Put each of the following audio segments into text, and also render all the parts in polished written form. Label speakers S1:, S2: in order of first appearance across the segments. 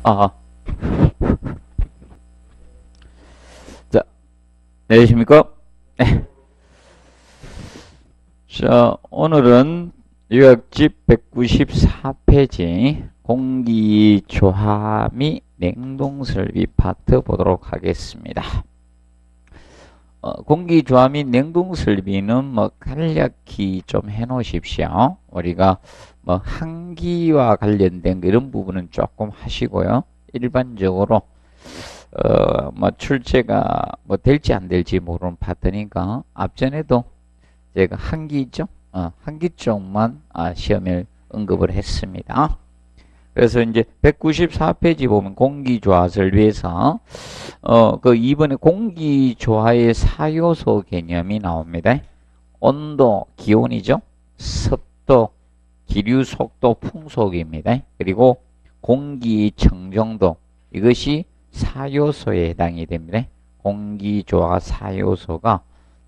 S1: 아, 자, 안녕하십니까? 네. 자, 오늘은 요약집 194페이지 공기조화 및 냉동설비 파트 보도록 하겠습니다. 공기조화 및 냉동설비는 뭐 간략히 좀 해놓으십시오. 우리가 뭐 한기와 관련된 이런 부분은 조금 하시고요. 일반적으로 뭐 출제가 뭐 될지 안 될지 모르는 파트니까 앞전에도 제가 한기 있죠? 한기 쪽만 시험에 언급을 했습니다. 그래서 이제 194페이지 보면 공기조화 설비에서 그 이번에 공기조화의 4요소 개념이 나옵니다. 온도, 기온이죠. 습도, 기류 속도, 풍속입니다. 그리고 공기 청정도, 이것이 4요소에 해당이 됩니다. 공기조화 4요소가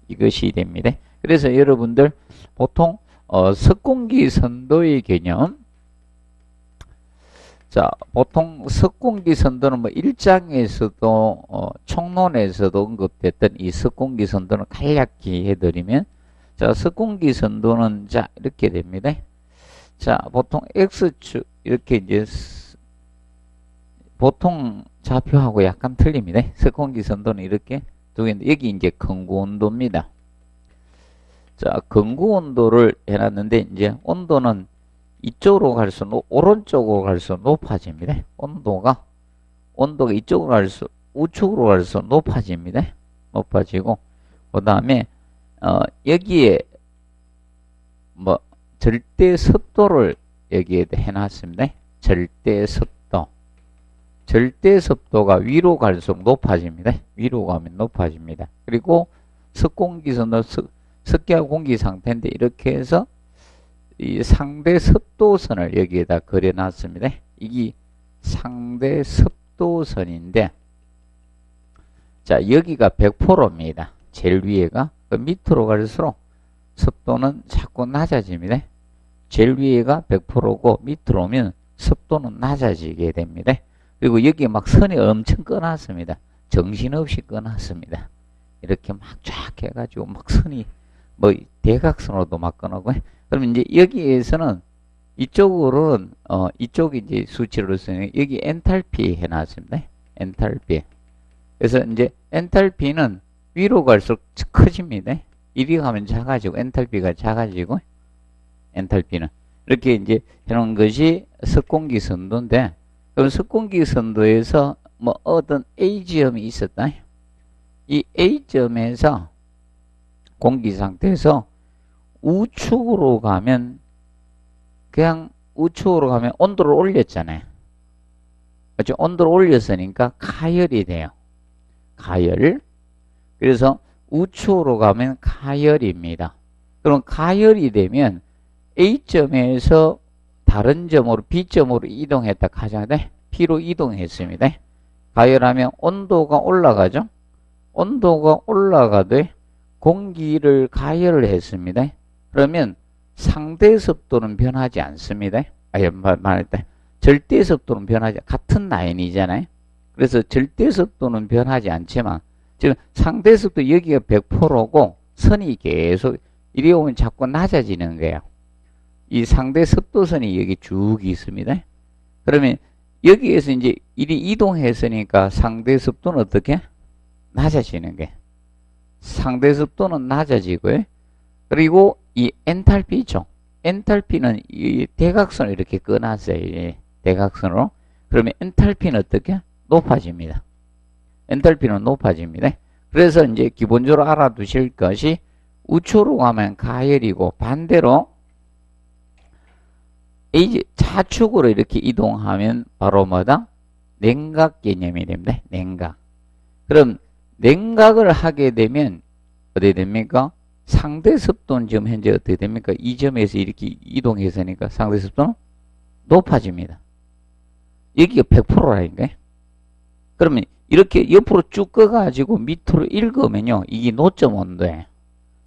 S1: 이것이 됩니다. 그래서 여러분들 보통 석공기 선도의 개념, 자, 보통 석공기 선도는 뭐 1장에서도 총론에서도 언급됐던 이 석공기 선도는 간략히 해드리면, 자, 석공기 선도는 자 이렇게 됩니다. 자, 보통 X축 이렇게 이제 보통 좌표하고 약간 틀립니다. 석공기 선도는 이렇게 두 개인데 여기 이제 건구 온도입니다. 자, 건구 온도를 해놨는데 이제 온도는 이쪽으로 갈수록 오른쪽으로 갈수록 높아집니다. 온도가 이쪽으로 갈수록 우측으로 갈수록 높아집니다. 높아지고 그 다음에 여기에 뭐 절대 습도를 여기에 해놨습니다. 절대 습도가 위로 갈수록 높아집니다. 위로 가면 높아집니다. 그리고 석공기선도 습기하고 공기 상태인데 이렇게 해서 이 상대 습도선을 여기에다 그려놨습니다. 이게 상대 습도선인데, 자, 여기가 100%입니다. 제일 위에가. 그 밑으로 갈수록 습도는 자꾸 낮아집니다. 제일 위에가 100%고 밑으로 오면 습도는 낮아지게 됩니다. 그리고 여기에 막 선이 엄청 꺼놨습니다. 정신없이 꺼놨습니다. 이렇게 막 쫙 해가지고 막 선이 뭐 대각선으로도 막 꺼놓고, 그러면 이제 여기에서는 이쪽으로는 이쪽이 이제 수치로 쓰는 여기 엔탈피 해놨습니다. 엔탈피. 그래서 이제 엔탈피는 위로 갈수록 커집니다. 이리 가면 작아지고 엔탈피가 작아지고 엔탈피는 이렇게 이제 해놓은 것이 석공기 선도인데, 그럼 석공기 선도에서 뭐 어떤 A지점이 있었다. 이 A점에서 공기 상태에서 우측으로 가면 그냥 우측으로 가면 온도를 올렸잖아요. 그렇죠? 온도를 올렸으니까 가열이 돼요. 가열. 그래서 우측으로 가면 가열입니다. 그럼 가열이 되면 A점에서 다른 점으로 B점으로 이동했다 가정하되 B로 이동했습니다. 가열하면 온도가 올라가죠. 온도가 올라가되 공기를 가열을 했습니다. 그러면 상대 습도는 변하지 않습니다. 말할 때 절대 습도는 변하지, 같은 라인이잖아요. 그래서 절대 습도는 변하지 않지만 지금 상대 습도 여기가 100%고 선이 계속 이리 오면 자꾸 낮아지는 거예요. 이 상대 습도선이 여기 쭉 있습니다. 그러면 여기에서 이제 이리 이동했으니까 상대 습도는 어떻게? 낮아지는 게. 상대 습도는 낮아지고요. 그리고 이 엔탈피죠. 엔탈피는 이 대각선을 이렇게 꺼놨어요. 이 대각선으로. 그러면 엔탈피는 어떻게? 높아집니다. 엔탈피는 높아집니다. 그래서 이제 기본적으로 알아두실 것이 우측으로 가면 가열이고 반대로 좌측으로 이렇게 이동하면 바로 뭐다? 냉각 개념이 됩니다. 냉각. 그럼 냉각을 하게 되면 어떻게 됩니까? 상대 습도는 지금 현재 어떻게 됩니까? 이 점에서 이렇게 이동해서니까 상대 습도는 높아집니다. 여기가 100%라니까요. 그러면 이렇게 옆으로 쭉 꺼가지고 밑으로 읽으면요, 이게 노점 온도예요.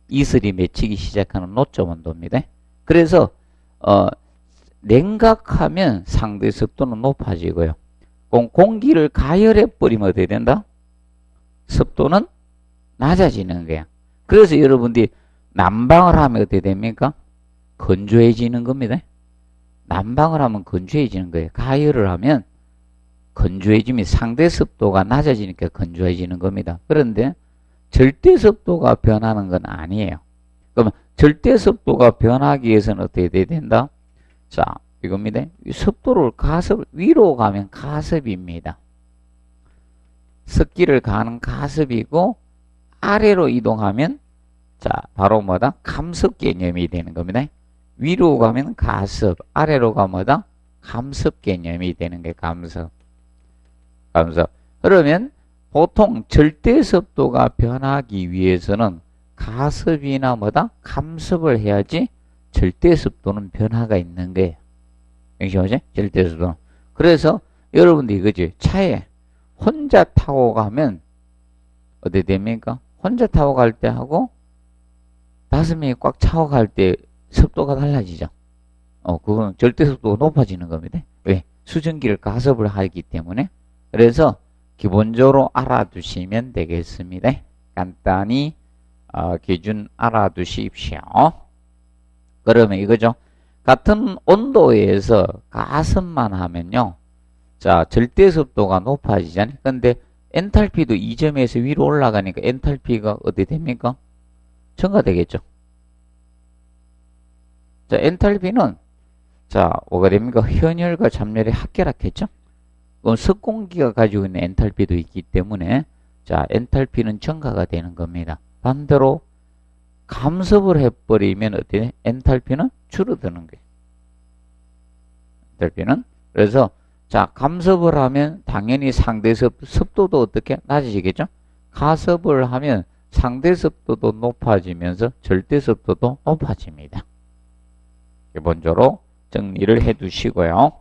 S1: 이슬이 맺히기 시작하는 노점 온도입니다. 그래서 냉각하면 상대 습도는 높아지고요. 그럼 공기를 가열해 버리면 어떻게 된다? 습도는 낮아지는 거야. 그래서 여러분들이 난방을 하면 어떻게 됩니까? 건조해지는 겁니다. 난방을 하면 건조해지는 거예요. 가열을 하면 건조해지면 상대 습도가 낮아지니까 건조해지는 겁니다. 그런데 절대 습도가 변하는 건 아니에요. 그러면 절대 습도가 변하기 위해서는 어떻게 돼야 된다? 자, 이겁니다. 습도를 가습, 위로 가면 가습입니다. 습기를 가는 가습이고, 아래로 이동하면, 자, 바로 뭐다? 감습 개념이 되는 겁니다. 위로 가면 가습, 아래로 가면 뭐다? 감습 개념이 되는 게 감습. 감습. 그러면 보통 절대 습도가 변하기 위해서는 가습이나 뭐다? 감습을 해야지 절대 습도는 변화가 있는 거예요. 여기서 절대 습도는. 그래서 여러분들 이거지. 차에 혼자 타고 가면 어떻게 됩니까? 혼자 타고 갈 때 하고 5명이 꽉 차고 갈 때 습도가 달라지죠. 그건 절대 습도가 높아지는 겁니다. 왜? 수증기를 가습을 하기 때문에. 그래서 기본적으로 알아두시면 되겠습니다. 간단히 기준 알아두십시오. 그러면 이거죠. 같은 온도에서 가습만 하면요. 자, 절대 습도가 높아지잖아요. 근데 엔탈피도 2점에서 위로 올라가니까 엔탈피가 어떻게 됩니까? 증가되겠죠. 자, 엔탈피는 자, 뭐가 됩니까? 현열과 잡열이 합결합했죠. 그럼 습공기가 가지고 있는 엔탈피도 있기 때문에 자, 엔탈피는 증가가 되는 겁니다. 반대로 감습을 해버리면 어떻게 돼? 엔탈피는 줄어드는 거예요. 엔탈피는. 그래서 자, 감습을 하면 당연히 상대 습도도 어떻게 낮아지겠죠? 가습을 하면 상대 습도도 높아지면서 절대 습도도 높아집니다. 기본적으로 정리를 해 두시고요.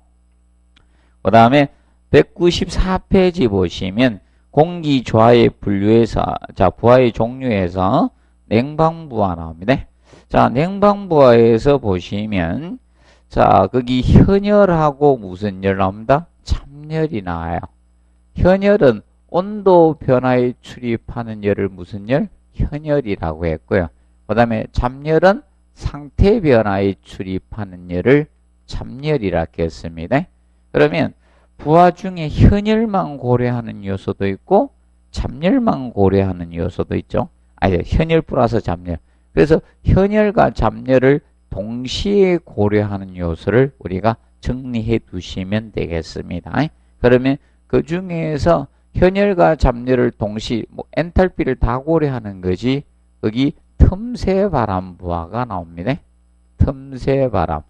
S1: 그 다음에 194페이지 보시면 공기 조화의 분류에서, 자, 부하의 종류에서 냉방부하 나옵니다. 자, 냉방부하에서 보시면, 자, 거기 현열하고 무슨 열 나옵니다? 참열이 나와요. 현열은 온도 변화에 출입하는 열을 무슨 열? 현열이라고 했고요. 그 다음에 참열은 상태 변화에 출입하는 열을 참열이라고 했습니다. 그러면 부하 중에 현열만 고려하는 요소도 있고 참열만 고려하는 요소도 있죠. 아니, 현열 플러스 참열. 그래서 현열과 참열을 동시에 고려하는 요소를 우리가 정리해 두시면 되겠습니다. 그러면 그 중에서 현열과 참열을 동시, 엔탈피를 다 고려하는 거지, 거기 틈새 바람부하가 나옵니다. 틈새 바람.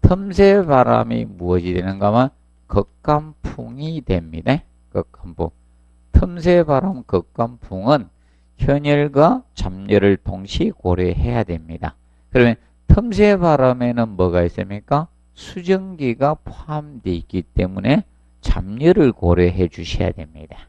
S1: 틈새 바람이 무엇이 되는가 하면 극간풍이 됩니다. 극간풍. 틈새 바람 극간풍은 현열과 참열을 동시 고려해야 됩니다. 그러면 틈새 바람에는 뭐가 있습니까? 수증기가 포함되어 있기 때문에 참열을 고려해 주셔야 됩니다.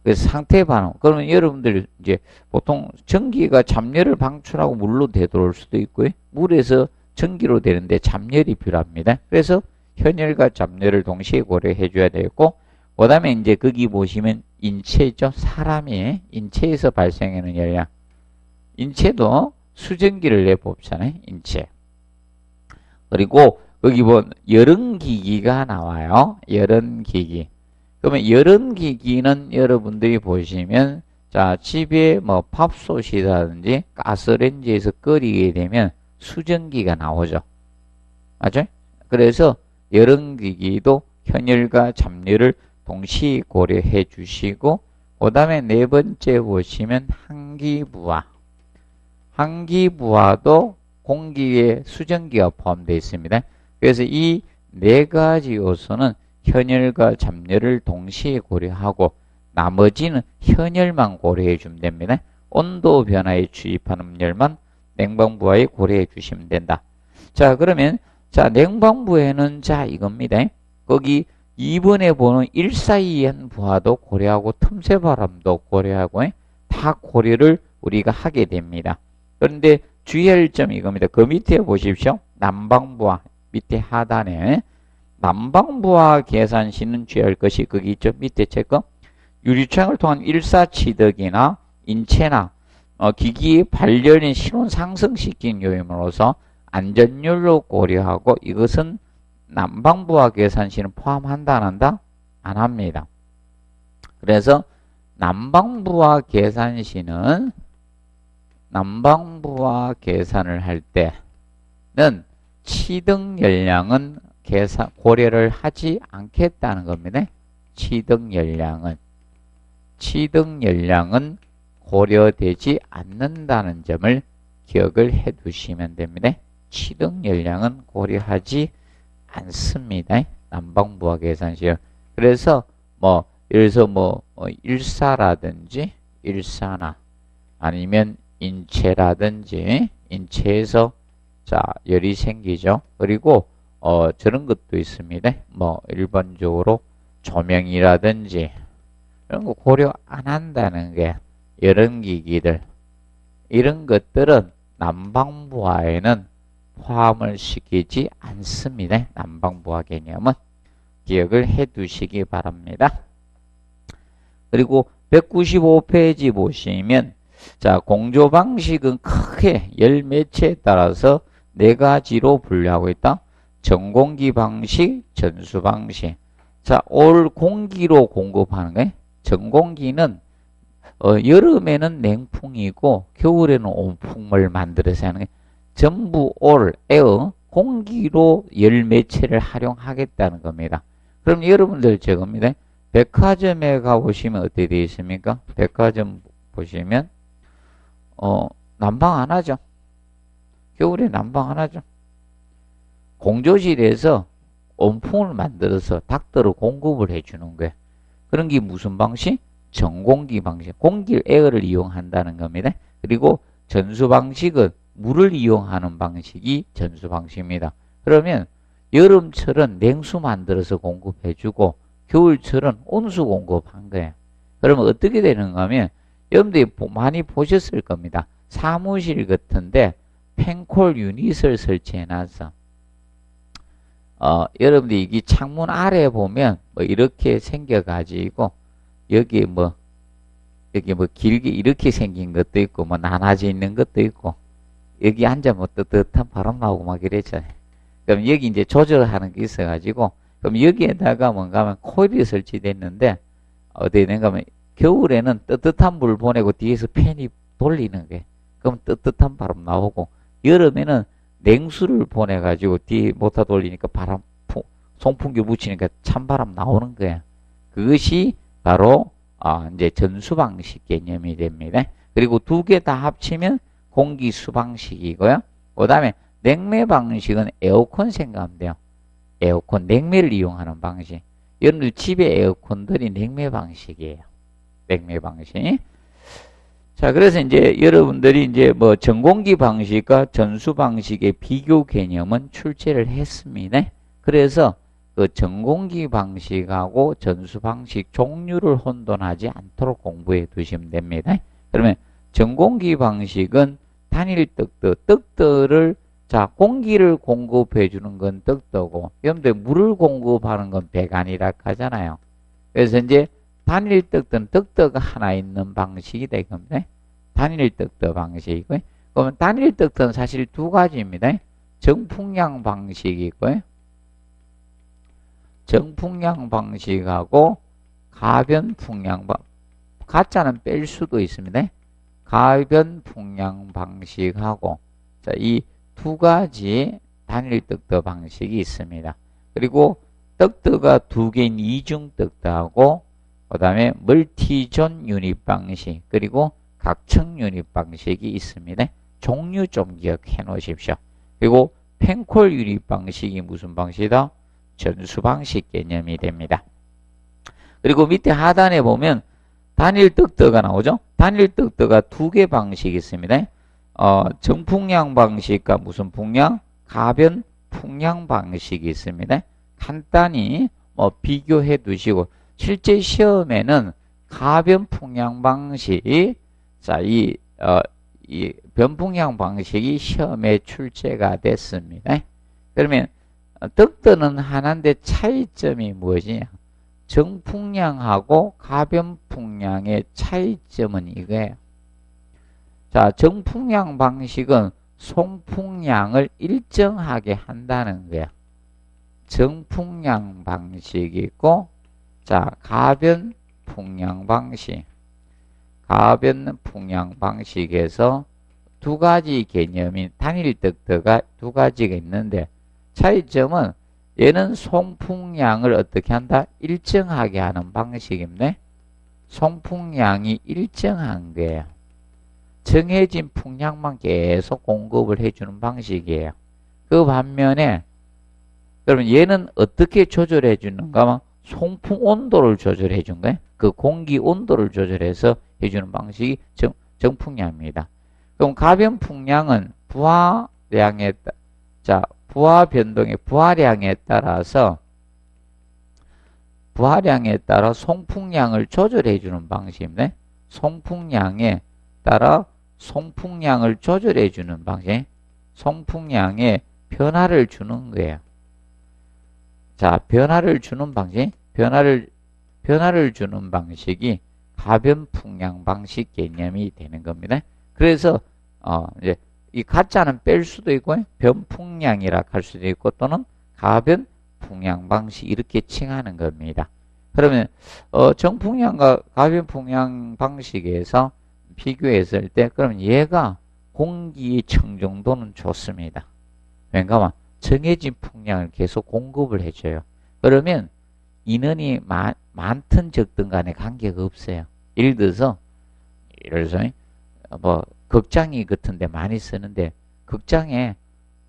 S1: 그래서 상태 반응. 그러면 여러분들 이제 보통 전기가 참열을 방출하고 물로 되돌아올 수도 있고요. 물에서 전기로 되는데 참열이 필요합니다. 그래서 현열과 참열을 동시에 고려해 줘야 되고, 그 다음에 이제 거기 보시면 인체죠. 사람이 인체에서 발생하는 열량. 인체도 수증기를 내봅잖아요. 인체. 그리고 거기 열응기기가 나와요. 열응기기. 그러면 열응기기는 여러분들이 보시면, 자, 집에 밥솥이라든지 가스레인지에서 끓이게 되면 수증기가 나오죠. 맞죠? 그래서 열응기기도 현열과 참열을 동시 고려해 주시고, 그 다음에 네 번째 보시면 항기부하. 항기부하도 공기에 수증기가 포함되어 있습니다. 그래서 이 네 가지 요소는 현열과 참열을 동시에 고려하고 나머지는 현열만 고려해 주면 됩니다. 온도 변화에 주입하는 열만 냉방부하에 고려해 주시면 된다. 자, 그러면 자, 냉방부에는 자, 이겁니다. 거기 2번에 보는 일사이한 부하도 고려하고 틈새 바람도 고려하고 다 고려를 우리가 하게 됩니다. 그런데 주의할 점이 이겁니다. 그 밑에 보십시오. 난방부하 밑에 하단에 난방부하 계산시는 주의할 것이 거기 있죠. 밑에 체크. 유리창을 통한 일사취득이나 인체나 기기 발열인 신원 상승시킨 요인으로서 안전율로 고려하고 이것은 난방부하 계산시는 포함한다 안 한다? 안 합니다. 그래서 난방부하 계산시는 난방부하 계산을 할 때는 취등 열량은 고려를 하지 않겠다는 겁니다. 취등 열량은 고려되지 않는다는 점을 기억을 해 두시면 됩니다. 취등 열량은 고려하지 않습니다. 난방부하 계산시요. 그래서 예를 들어서 일사라든지 일사나 아니면 인체라든지 인체에서 열이 생기죠. 그리고 저런 것도 있습니다. 일반적으로 조명이라든지 이런 거 고려 안 한다는 게 이런 기기들 이런 것들은 난방부하에는 포함을 시키지 않습니다. 난방부하 개념은 기억을 해 두시기 바랍니다. 그리고 195페이지 보시면 공조 방식은 크게 열 매체에 따라서 네 가지로 분류하고 있다. 전공기 방식, 전수 방식. 올 공기로 공급하는 거예요. 전공기는 여름에는 냉풍이고 겨울에는 온풍을 만들어서 하는 거예요. 전부 올 에어 공기로 열 매체를 활용하겠다는 겁니다. 그럼 여러분들 저겁니다. 백화점에 가보시면 어떻게 되어 있습니까? 백화점 보시면 난방 안 하죠. 겨울에 난방 안 하죠. 공조실에서 온풍을 만들어서 닭들을 공급을 해주는 거예요. 그런 게 무슨 방식? 전공기 방식. 공기 에어를 이용한다는 겁니다. 그리고 전수 방식은 물을 이용하는 방식이 전수 방식입니다. 그러면 여름철은 냉수 만들어서 공급해주고 겨울철은 온수 공급한 거예요. 그러면 어떻게 되는가 하면 여러분들이 많이 보셨을 겁니다. 사무실 같은데 펜콜 유닛을 설치해놔서 여러분들이 이 창문 아래 보면 이렇게 생겨가지고 여기 길게 이렇게 생긴 것도 있고 나눠져 있는 것도 있고 여기 앉으면 뜨뜻한 바람 나오고 막 이랬잖아요. 그럼 여기 이제 조절하는 게 있어가지고 그럼 여기에다가 뭔가 하면 코일이 설치됐는데 어떻게 되는가 하면 겨울에는 뜨뜻한 물 보내고 뒤에서 팬이 돌리는 게 그럼 뜨뜻한 바람 나오고 여름에는 냉수를 보내가지고 뒤에 모터 돌리니까 송풍기 붙이니까 찬바람 나오는 거야. 그것이 바로 이제 전수 방식 개념이 됩니다. 그리고 두 개 다 합치면 공기수 방식이고요. 그 다음에 냉매 방식은 에어컨 생각하면 돼요. 에어컨, 냉매를 이용하는 방식. 여러분들 집에 에어컨들이 냉매 방식이에요. 냉매 방식. 그래서 이제 여러분들이 이제 전공기 방식과 전수 방식의 비교 개념은 출제를 했습니다. 그래서 그 전공기 방식하고 전수 방식 종류를 혼돈하지 않도록 공부해 두시면 됩니다. 그러면 전공기 방식은 단일 떡들을 공기를 공급해 주는 건 떡떠고 여러분들 물을 공급하는 건 배관이라 하잖아요. 그래서 이제 단일 떡들은 떡떠가 하나 있는 방식이 되겠네. 단일 떡떠 방식이고요. 그러면 단일 떡떠는 사실 두 가지입니다. 정풍량 방식이고요. 정풍량 방식하고 가변풍량 가짜는 뺄 수도 있습니다. 가변풍량 방식하고 이 두 가지 단일 떡떠 방식이 있습니다. 그리고 떡떠가 두 개인 이중 떡떠하고 그 다음에 멀티존 유닛 방식 그리고 각층 유닛 방식이 있습니다. 종류 좀 기억해 놓으십시오. 그리고 펜콜 유닛 방식이 무슨 방식이다? 전수 방식 개념이 됩니다. 그리고 밑에 하단에 보면 단일 떡떠가 나오죠. 단일 떡떠가 두 개 방식이 있습니다. 정풍량 방식과 무슨 풍량? 가변 풍량 방식이 있습니다. 간단히 비교해 두시고 실제 시험에는 가변 풍량 방식 이 변풍량 방식이 시험에 출제가 됐습니다. 그러면 덕도는 하나인데 차이점이 무엇이냐? 정풍량하고 가변풍량의 차이점은 이거예요. 자, 정풍량 방식은 송풍량을 일정하게 한다는 거야. 정풍량 방식이 있고, 자, 가변풍량 방식. 가변풍량 방식에서 두 가지 개념인 단일 덕도가 두 가지가 있는데, 차이점은 얘는 송풍량을 어떻게 한다? 일정하게 하는 방식인데, 송풍량이 일정한 거예요. 정해진 풍량만 계속 공급을 해주는 방식이에요. 그 반면에 그러면 얘는 어떻게 조절해 주는가 하면 송풍 온도를 조절해 준 거예요. 그 공기 온도를 조절해서 해주는 방식이 정풍량입니다. 그럼 가변풍량은 부하량에 자 부하 변동의 부하량에 따라서 송풍량을 조절해 주는 방식인데 송풍량에 따라 송풍량을 조절해 주는 방식, 송풍량에 변화를 주는 거예요. 자, 변화를 주는 방식, 변화를 주는 방식이 가변풍량 방식 개념이 되는 겁니다. 그래서 이제 이 가짜는 뺄 수도 있고 변풍량이라 할 수도 있고 또는 가변풍량 방식 이렇게 칭하는 겁니다. 그러면 정풍량과 가변풍량 방식에서 비교했을 때 그럼 얘가 공기의 청정도는 좋습니다. 왜냐하면 정해진 풍량을 계속 공급을 해줘요. 그러면 인원이 많든 적든 간에 관계가 없어요. 예를 들어서 뭐 극장이 같은 데 많이 쓰는데 극장에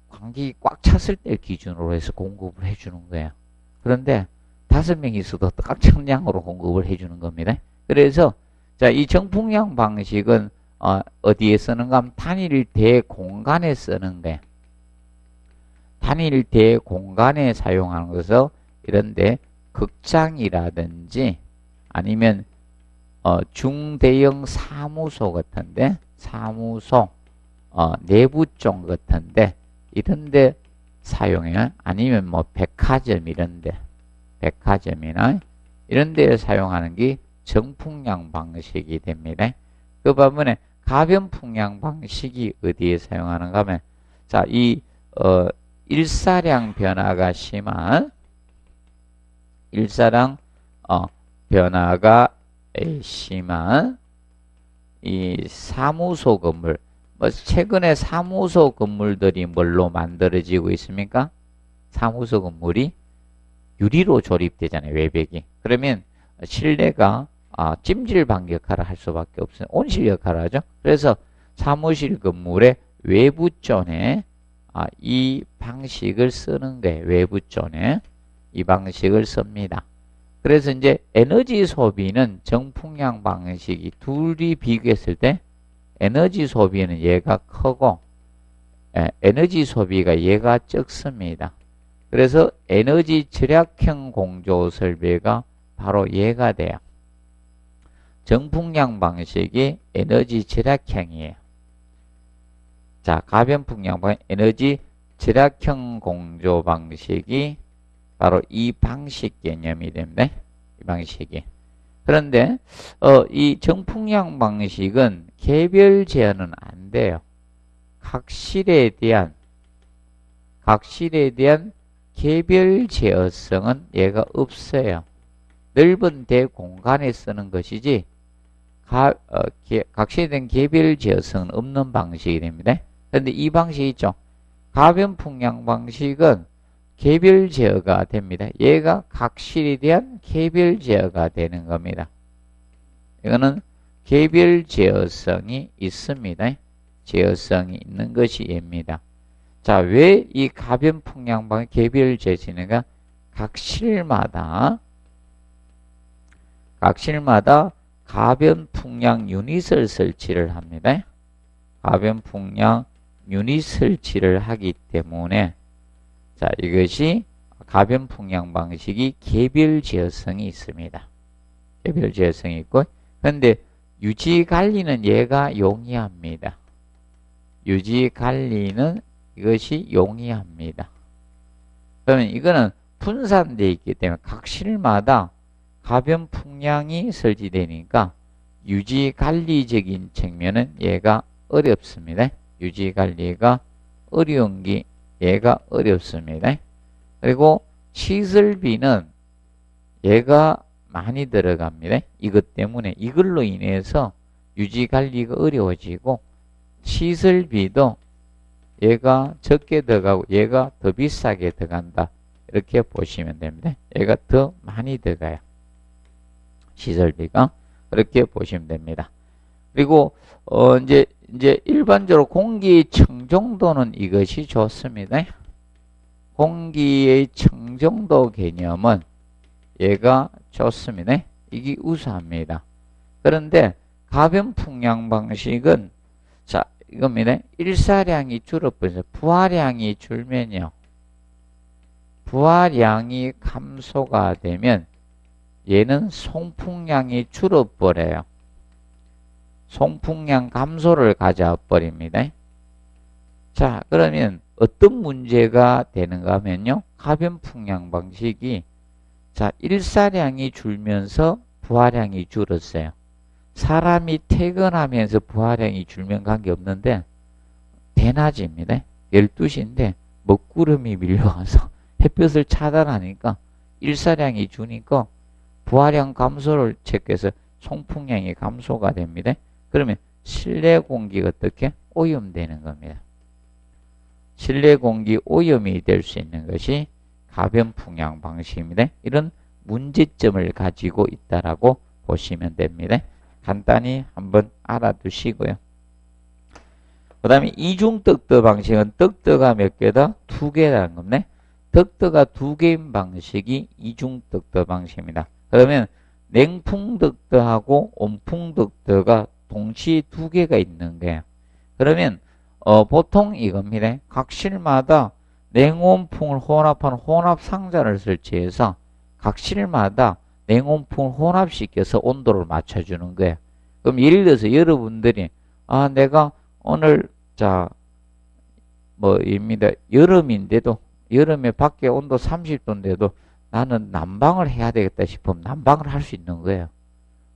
S1: 관객이 꽉 찼을 때 기준으로 해서 공급을 해주는 거예요. 그런데 5명이 있어도 꽉찬 양으로 공급을 해주는 겁니다. 그래서 자, 이 정풍량 방식은 어디에 쓰는가 하면 단일 대공간에 쓰는 거예요. 단일 대공간에 사용하는 것은 이런데 극장이라든지 아니면 중대형 사무소 같은데 사무소 내부종 같은데 이런데 사용해요. 아니면 뭐 백화점 이런데 백화점이나 이런데 사용하는 게 정풍량 방식이 됩니다. 그 반면에 가변풍량 방식이 어디에 사용하는가 하면 자, 이 일사량 변화가 심한 이 사무소 건물 뭐 최근에 사무소 건물들이 뭘로 만들어지고 있습니까? 사무소 건물이 유리로 조립되잖아요. 외벽이. 그러면 실내가 찜질 역할을 할 수밖에 없어요. 온실 역할을 하죠. 그래서 사무실 건물의 외부존에 이 방식을 쓰는 거예요. 외부존에 이 방식을 씁니다. 그래서 이제 에너지 소비는 정풍량 방식이 둘이 비교했을 때 에너지 소비는 얘가 크고 에너지 소비가 얘가 적습니다. 그래서 에너지 절약형 공조 설비가 바로 얘가 돼요. 정풍량 방식이 에너지 절약형이에요. 자, 가변풍량 방식 에너지 절약형 공조 방식이 바로 이 방식 개념이 됩니다. 이 방식이. 그런데 이 정풍량 방식은 개별 제한은 안 돼요. 각실에 대한 개별 제어성은 얘가 없어요. 넓은 대공간에 쓰는 것이지 각실에 대한 개별 제어성은 없는 방식이 됩니다. 그런데 이 방식이 있죠. 가변풍량 방식은 개별 제어가 됩니다. 얘가 각실에 대한 개별 제어가 되는 겁니다. 이거는 개별 제어성이 있습니다. 제어성이 있는 것이 얘입니다. 자, 왜 이 가변풍량 방식 개별 제어가 각실마다 가변풍량 유닛을 설치를 합니다. 가변풍량 유닛 설치를 하기 때문에 자, 이것이 가변풍량 방식이 개별 제어성이 있습니다. 개별 제어성이 있고, 그런데 유지 관리는 얘가 용이합니다. 유지 관리는 이것이 용이합니다. 그러면 이거는 분산되어 있기 때문에 각 실마다 가변 풍량이 설치되니까 유지관리적인 측면은 얘가 어렵습니다. 유지관리가 어려운 게 얘가 어렵습니다. 그리고 시설비는 얘가 많이 들어갑니다. 이것 때문에 이걸로 인해서 유지관리가 어려워지고 시설비도 얘가 적게 들어가고 얘가 더 비싸게 들어간다. 이렇게 보시면 됩니다. 얘가 더 많이 들어가요. 시설비가. 그렇게 보시면 됩니다. 그리고 이제 일반적으로 공기의 청정도는 이것이 좋습니다. 공기의 청정도 개념은 얘가 좋습니다. 이게 우수합니다. 그런데 가변 풍량 방식은 자 이겁니다. 일사량이 줄어버려서 부하량이 줄면요. 부하량이 감소가 되면 얘는 송풍량이 줄어버려요. 송풍량 감소를 가져버립니다. 자, 그러면 어떤 문제가 되는가 하면요. 가변 풍량 방식이 자, 일사량이 줄면서 부하량이 줄었어요. 사람이 퇴근하면서 부하량이 줄면 관계없는데 대낮입니다. 12시인데 먹구름이 밀려와서 햇볕을 차단하니까 일사량이 주니까 부하량 감소를 체크해서 송풍량이 감소가 됩니다. 그러면 실내 공기가 어떻게 오염되는 겁니다. 실내 공기 오염이 될 수 있는 것이 가변 풍량 방식입니다. 이런 문제점을 가지고 있다라고 보시면 됩니다. 간단히 한번 알아두시고요. 그 다음에 이중떡떠 방식은 떡떠가 몇 개다? 2개라는 겁니다. 떡떠가 2개인 방식이 이중떡떠 방식입니다. 그러면 냉풍떡떠하고 온풍떡떠가 동시에 2개가 있는 거예요. 그러면 보통 이겁니다. 각 실마다 냉온풍을 혼합한 혼합 상자를 설치해서 각 실마다 냉온풍을 혼합시켜서 온도를 맞춰주는 거예요. 그럼 예를 들어서 여러분들이 내가 오늘 뭐입니다. 여름인데도 여름에 밖에 온도 30도인데도 나는 난방을 해야 되겠다 싶으면 난방을 할 수 있는 거예요.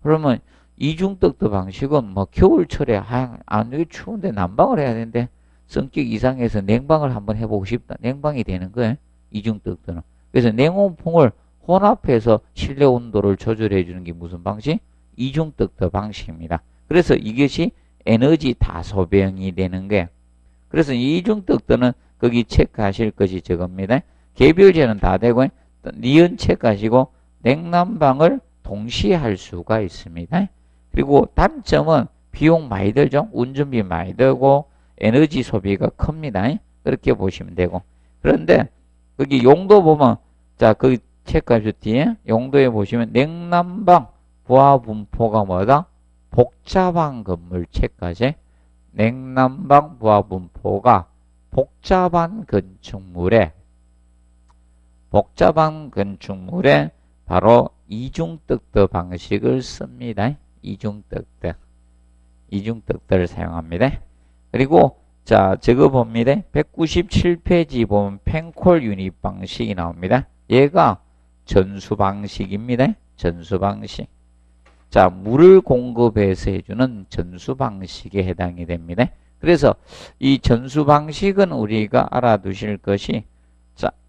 S1: 그러면 이중떡떠 방식은 뭐 겨울철에 여기 추운데 난방을 해야 되는데 성격 이상해서 냉방을 한번 해보고 싶다. 냉방이 되는 거예요. 이중떡떠는. 그래서 냉온풍을 혼합해서 실내 온도를 조절해 주는 게 무슨 방식? 이중떡떠 방식입니다. 그래서 이것이 에너지 다소병이 되는 거예요. 그래서 이중떡떠는 거기 체크하실 것이 저겁니다. 개별제는 다 되고 니은 체크하시고 냉난방을 동시에 할 수가 있습니다. 그리고 단점은 비용 많이 들죠. 운전비 많이 들고 에너지 소비가 큽니다. 그렇게 보시면 되고. 그런데 거기 용도 보면 거기 체크하실 뒤에 용도에 보시면 냉난방 부하 분포가 뭐다? 복잡한 건물 체크하세요. 냉난방 부하 분포가 복잡한 건축물에 바로 이중떡떠 방식을 씁니다. 이중떡떠를 사용합니다. 그리고 저거 봅니다. 197페이지 보면 펜콜 유닛 방식이 나옵니다. 얘가 전수 방식입니다. 전수 방식. 물을 공급해서 해주는 전수 방식에 해당이 됩니다. 그래서 이 전수 방식은 우리가 알아두실 것이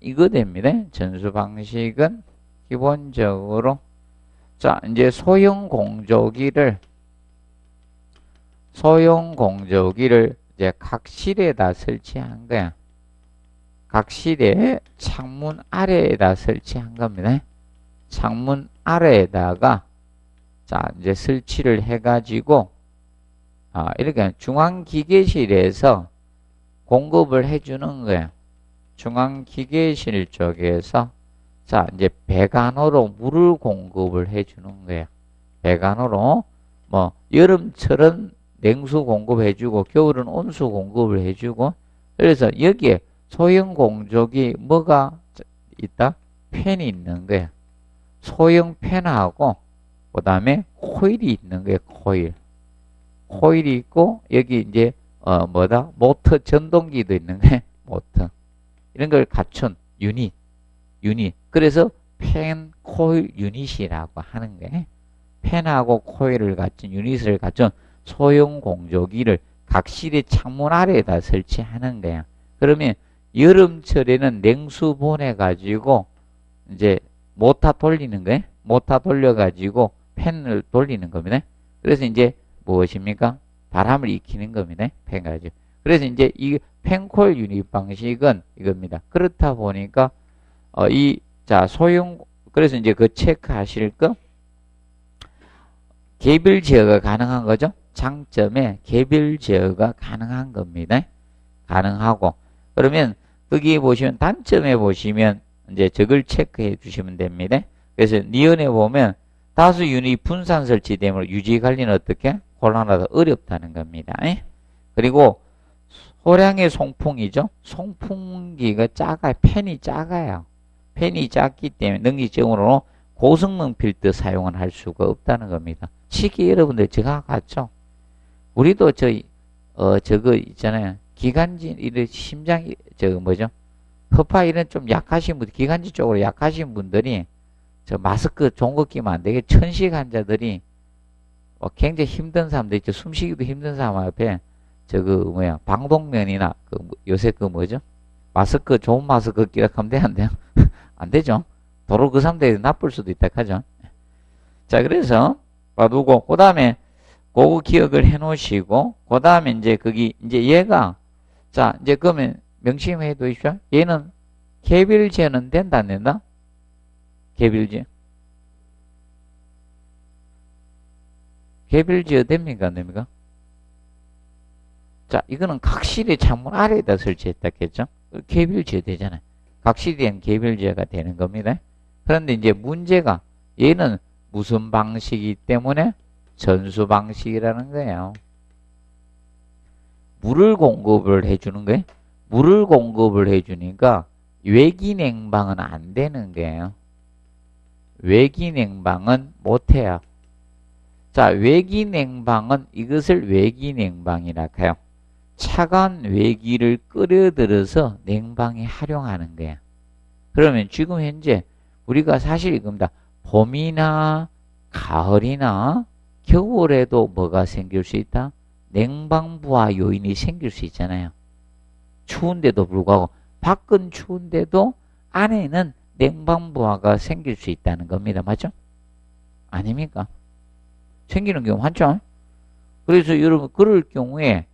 S1: 이거 됩니다. 전수 방식은 기본적으로 이제 소형 공조기를 이제 각 실에다 설치한 거야. 각 실에 창문 아래에다 설치한 겁니다. 창문 아래에다가 이제 설치를 해가지고 이렇게 중앙기계실에서 공급을 해주는 거예요. 중앙기계실 쪽에서 이제 배관으로 물을 공급을 해주는 거예요. 배관으로 뭐 여름철은 냉수 공급해주고 겨울은 온수 공급을 해주고 그래서 여기에 소형 공조기 뭐가 있다? 팬이 있는 거예요. 소형 팬하고 그 다음에 코일이 있는 거예요. 코일이 있고 여기 이제 모터 전동기도 있는 거예요. 모터 이런 걸 갖춘 유닛 유닛. 그래서 펜, 코일 유닛이라고 하는 거예요. 펜하고 코일을 갖춘 유닛을 갖춘 소형 공조기를 각실의 창문 아래에다 설치하는 거야. 그러면 여름철에는 냉수 보내가지고 이제 모터 돌리는 거예요. 모터 돌려가지고 팬을 돌리는 겁니다. 그래서 이제 무엇입니까? 바람을 익히는 겁니다. 팬 가지고. 그래서 이제 이 펜콜 유닛 방식은 이겁니다. 그렇다 보니까 소형 그래서 이제 그 체크하실 거 개별 제어가 가능한 거죠. 장점에 개별 제어가 가능한 겁니다. 가능하고 그러면 거기 보시면 단점에 보시면 이제 저걸 체크해 주시면 됩니다. 그래서 니은에 보면 다수 유닛 분산 설치되므로 유지 관리는 어떻게? 곤란하다 어렵다는 겁니다. 그리고 소량의 송풍이죠. 송풍기가 작아요. 팬이 작아요. 팬이 작기 때문에 능기적으로 고성능 필터 사용을 할 수가 없다는 겁니다. 시기 여러분들 저가 같죠? 우리도 저거 있잖아요. 기관지 이런 심장 허파 이런 좀 약하신 분들, 기관지 쪽으로 약하신 분들이 저 마스크 좋은 거 끼면 안 되게 천식 환자들이 굉장히 힘든 사람들 있죠. 숨쉬기도 힘든 사람 앞에 방독면이나 요새 마스크 좋은 마스크 끼라 하면 돼, 안 돼요? 안 되죠. 도로 그 사람들이 나쁠 수도 있다 하죠. 자, 그래서 봐두고 그 다음에 그거 기억을 해 놓으시고 그 다음에 이제 거기 이제 얘가 자 이제 그러면 명심해 두십시오. 얘는 개별 제어는 된다 안 된다? 개별 제어. 개별 제어 됩니까 안 됩니까? 자, 이거는 각실의 창문 아래에다 설치했다 했죠? 개별 제어 되잖아요. 각실이 된 개별 제어가 되는 겁니다. 그런데 이제 문제가 얘는 무슨 방식이기 때문에 전수 방식이라는 거예요. 물을 공급을 해주는 거예요. 물을 공급을 해주니까 외기 냉방은 안 되는 거예요. 외기 냉방은 못해요. 자, 외기 냉방은 이것을 외기 냉방이라 해요. 차가운 외기를 끌어들여서 냉방에 활용하는 거예요. 그러면 지금 현재 우리가 사실 이겁니다. 봄이나 가을이나 겨울에도 뭐가 생길 수 있다? 냉방부하 요인이 생길 수 있잖아요. 추운데도 불구하고 밖은 추운데도 안에는 냉방부하가 생길 수 있다는 겁니다. 맞죠? 아닙니까? 생기는 경우 많죠? 그래서 여러분 그럴 경우에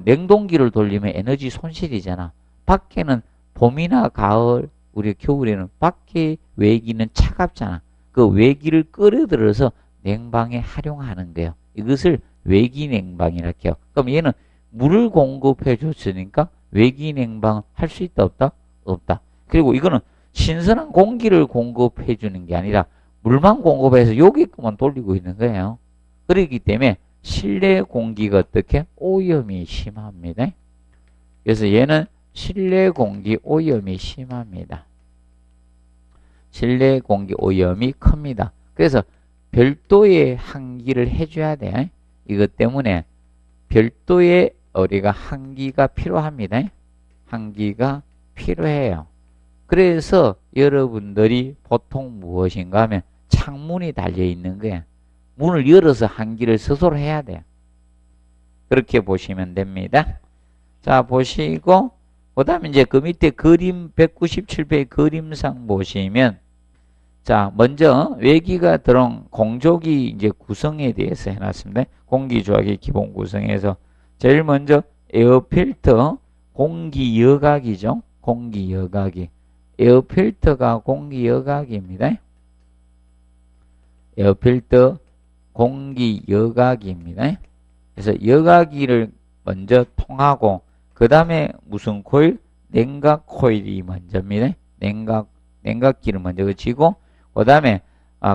S1: 냉동기를 돌리면 에너지 손실이잖아. 밖에는 봄이나 가을, 우리 겨울에는 밖에 외기는 차갑잖아. 그 외기를 끌어들여서 냉방에 활용하는 거예요. 이것을 외기 냉방이라고 해요. 그럼 얘는 물을 공급해 줬으니까 외기 냉방 할 수 있다 없다? 없다. 그리고 이거는 신선한 공기를 공급해 주는 게 아니라 물만 공급해서 여기만 돌리고 있는 거예요. 그렇기 때문에 실내 공기가 어떻게? 오염이 심합니다. 그래서 얘는 실내 공기 오염이 심합니다. 실내 공기 오염이 큽니다. 그래서 별도의 환기를 해줘야 돼. 이것 때문에 별도의 우리가 환기가 필요합니다. 환기가 필요해요. 그래서 여러분들이 보통 무엇인가 하면 창문이 달려 있는 거야. 문을 열어서 환기를 스스로 해야 돼요. 그렇게 보시면 됩니다. 자, 보시고 그 다음에 이제 그 밑에 그림 197페이지 그림상 보시면 자, 먼저 외기가 들어온 공조기 이제 구성에 대해서 해놨습니다. 공기조화기 기본 구성에서 제일 먼저 에어필터 공기여각이죠. 공기여각이. 에어필터가 공기여각입니다. 에어필터 공기여각입니다. 그래서 여각기를 먼저 통하고 그 다음에 무슨 코일? 냉각 코일이 먼저입니다. 냉각기를 먼저 거치고 그 다음에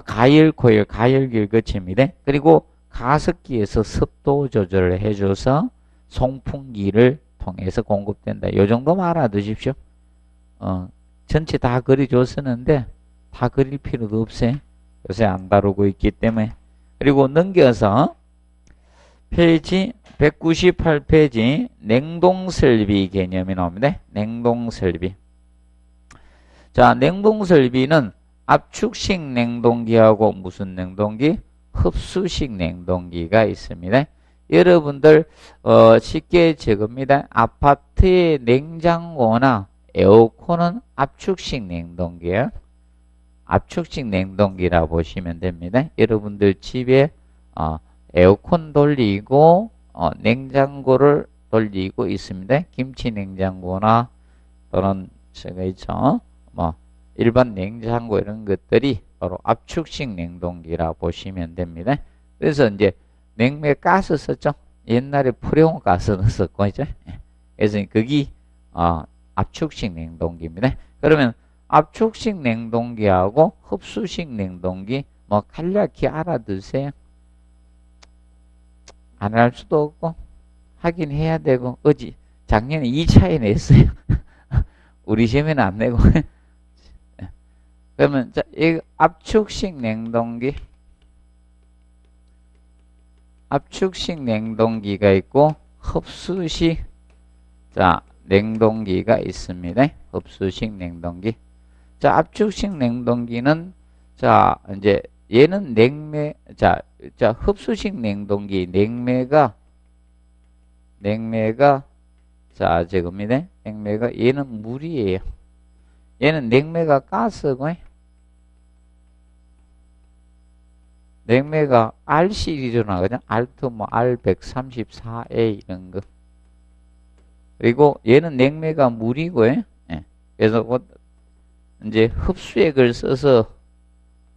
S1: 가열 코일, 가열기를 거칩니다. 그리고 가습기에서 습도 조절을 해줘서 송풍기를 통해서 공급된다. 이 정도만 알아두십시오. 전체 다 그려줬었는데 다 그릴 필요도 없어요. 요새 안 다루고 있기 때문에. 그리고 넘겨서 페이지 198페이지 냉동설비 개념이 나옵니다. 냉동설비. 자, 냉동설비는 압축식 냉동기하고 무슨 냉동기? 흡수식 냉동기가 있습니다. 여러분들 쉽게 적읍니다. 아파트의 냉장고나 에어컨은 압축식 냉동기예요. 압축식 냉동기라 보시면 됩니다. 여러분들 집에 에어컨 돌리고 냉장고를 돌리고 있습니다. 김치 냉장고나 또는 제가 있죠. 뭐 일반 냉장고 이런 것들이 바로 압축식 냉동기라 보시면 됩니다. 그래서 이제 냉매 가스 썼죠. 옛날에 프레온 가스 넣었고 이제 그래서 그게 압축식 냉동기입니다. 그러면 압축식 냉동기하고 흡수식 냉동기 뭐 간략히 알아두세요. 안 할 수도 없고 하긴 해야 되고 작년에 2차에 냈어요. 우리 시험에는 안 내고 그러면 자, 이 압축식 냉동기가 있고 흡수식 냉동기가 있습니다. 흡수식 냉동기. 자, 압축식 냉동기는 이제 얘는 냉매 흡수식 냉동기 냉매가 저겁니다. 냉매가 얘는 물이에요. 얘는 냉매가 가스고 냉매가 R 시리즈로 나거든요. R2 뭐 R134A 이런 거. 그리고 얘는 냉매가 물이고요. 예. 그래서 이제 흡수액을 써서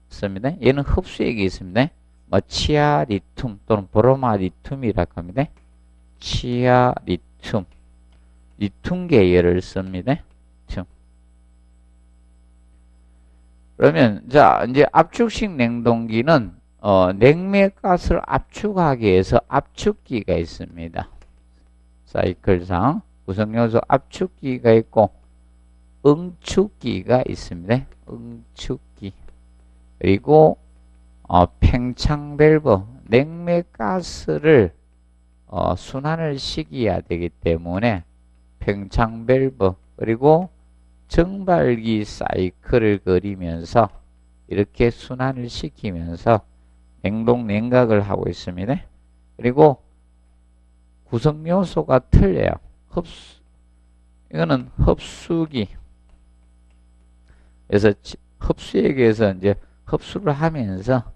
S1: 씁니다. 얘는 흡수액이 있습니다. 뭐 치아 리튬 또는 브로마 리튬이라고 합니다. 치아 리튬, 리튬 계열을 씁니다. 그러면 이제 압축식 냉동기는 냉매가스를 압축하기 위해서 압축기가 있습니다. 사이클상 구성요소 압축기가 있고 응축기가 있습니다. 응축기. 그리고 팽창 밸브, 냉매가스를 순환을 시켜야 되기 때문에 팽창 밸브, 그리고 정발기 사이클을 그리면서 이렇게 순환을 시키면서 냉동 냉각을 하고 있습니다. 그리고 구성 요소가 틀려요. 이거는 흡수기. 그래서 흡수액에서 이제 흡수를 하면서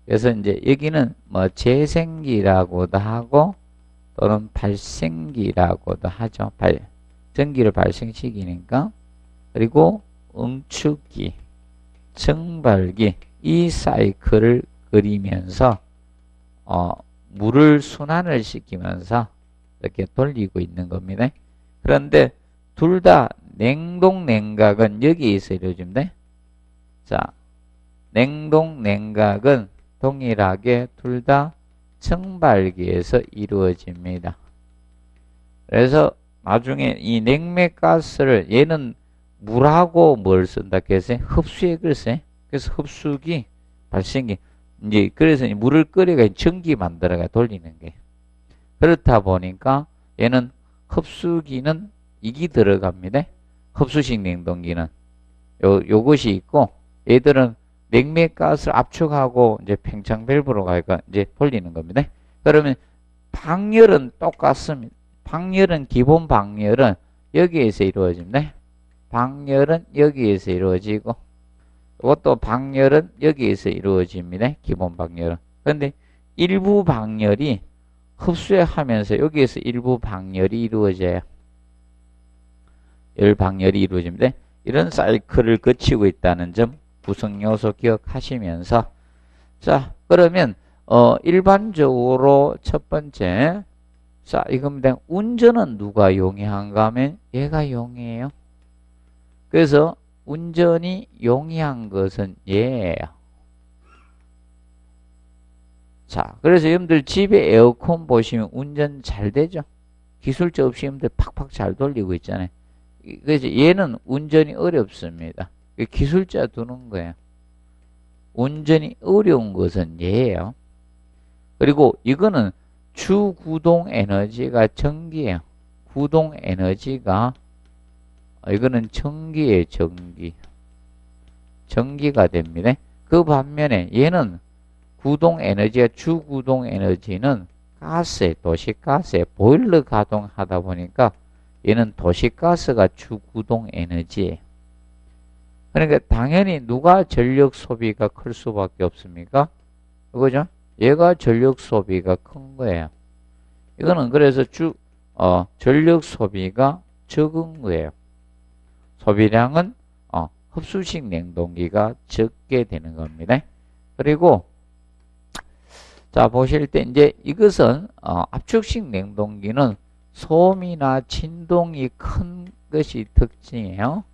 S1: 그래서 이제 여기는 뭐 재생기라고도 하고 또는 발생기라고도 하죠. 전기를 발생시키니까. 그리고 응축기, 정발기 이 사이클을 그리면서 물을 순환을 시키면서 이렇게 돌리고 있는 겁니다. 그런데 둘 다 냉동 냉각은 여기에서 이루어집니다. 자, 냉동 냉각은 동일하게 둘 다 정발기에서 이루어집니다. 그래서 나중에 이 냉매가스를 얘는 물하고 뭘 쓴다 해서 흡수액을 써요. 그래서 흡수기, 발생기 이제 그래서 물을 끓여가 전기 만들어가 돌리는 게 그렇다 보니까 얘는 흡수기는 이기 들어갑니다. 흡수식 냉동기는 요것이 있고 얘들은 냉매가스를 압축하고 이제 팽창 밸브로 가니까 이제 돌리는 겁니다. 그러면 방열은 똑같습니다. 방열은 기본 방열은 여기에서 이루어집니다. 방열은 여기에서 이루어지고 이것도 방열은 여기에서 이루어집니다. 기본 방열은. 그런데 일부 방열이 흡수하면서 여기에서 일부 방열이 이루어져요. 열 방열이 이루어집니다. 이런 사이클을 거치고 있다는 점 구성 요소 기억하시면서 자 그러면 일반적으로 첫 번째 자 이겁니다. 운전은 누가 용이한가 하면 얘가 용이에요. 그래서 운전이 용이한 것은 얘예요. 자, 그래서 여러분들 집에 에어컨 보시면 운전 잘 되죠? 기술자 없이 여러분들 팍팍 잘 돌리고 있잖아요. 그래서 얘는 운전이 어렵습니다. 기술자 두는 거예요. 운전이 어려운 것은 얘예요. 그리고 이거는 주 구동 에너지가 전기예요. 구동 에너지가 이거는 전기예요, 전기. 전기가 됩니다. 그 반면에 얘는 구동 에너지와 주구동 에너지는 가스에, 도시가스에 보일러 가동하다 보니까 얘는 도시가스가 주구동 에너지예요. 그러니까 당연히 누가 전력 소비가 클 수밖에 없습니까? 그거죠? 얘가 전력 소비가 큰 거예요. 이거는 그래서 전력 소비가 적은 거예요. 소비량은 흡수식 냉동기가 적게 되는 겁니다. 그리고 자 보실 때 이제 이것은 압축식 냉동기는 소음이나 진동이 큰 것이 특징이에요.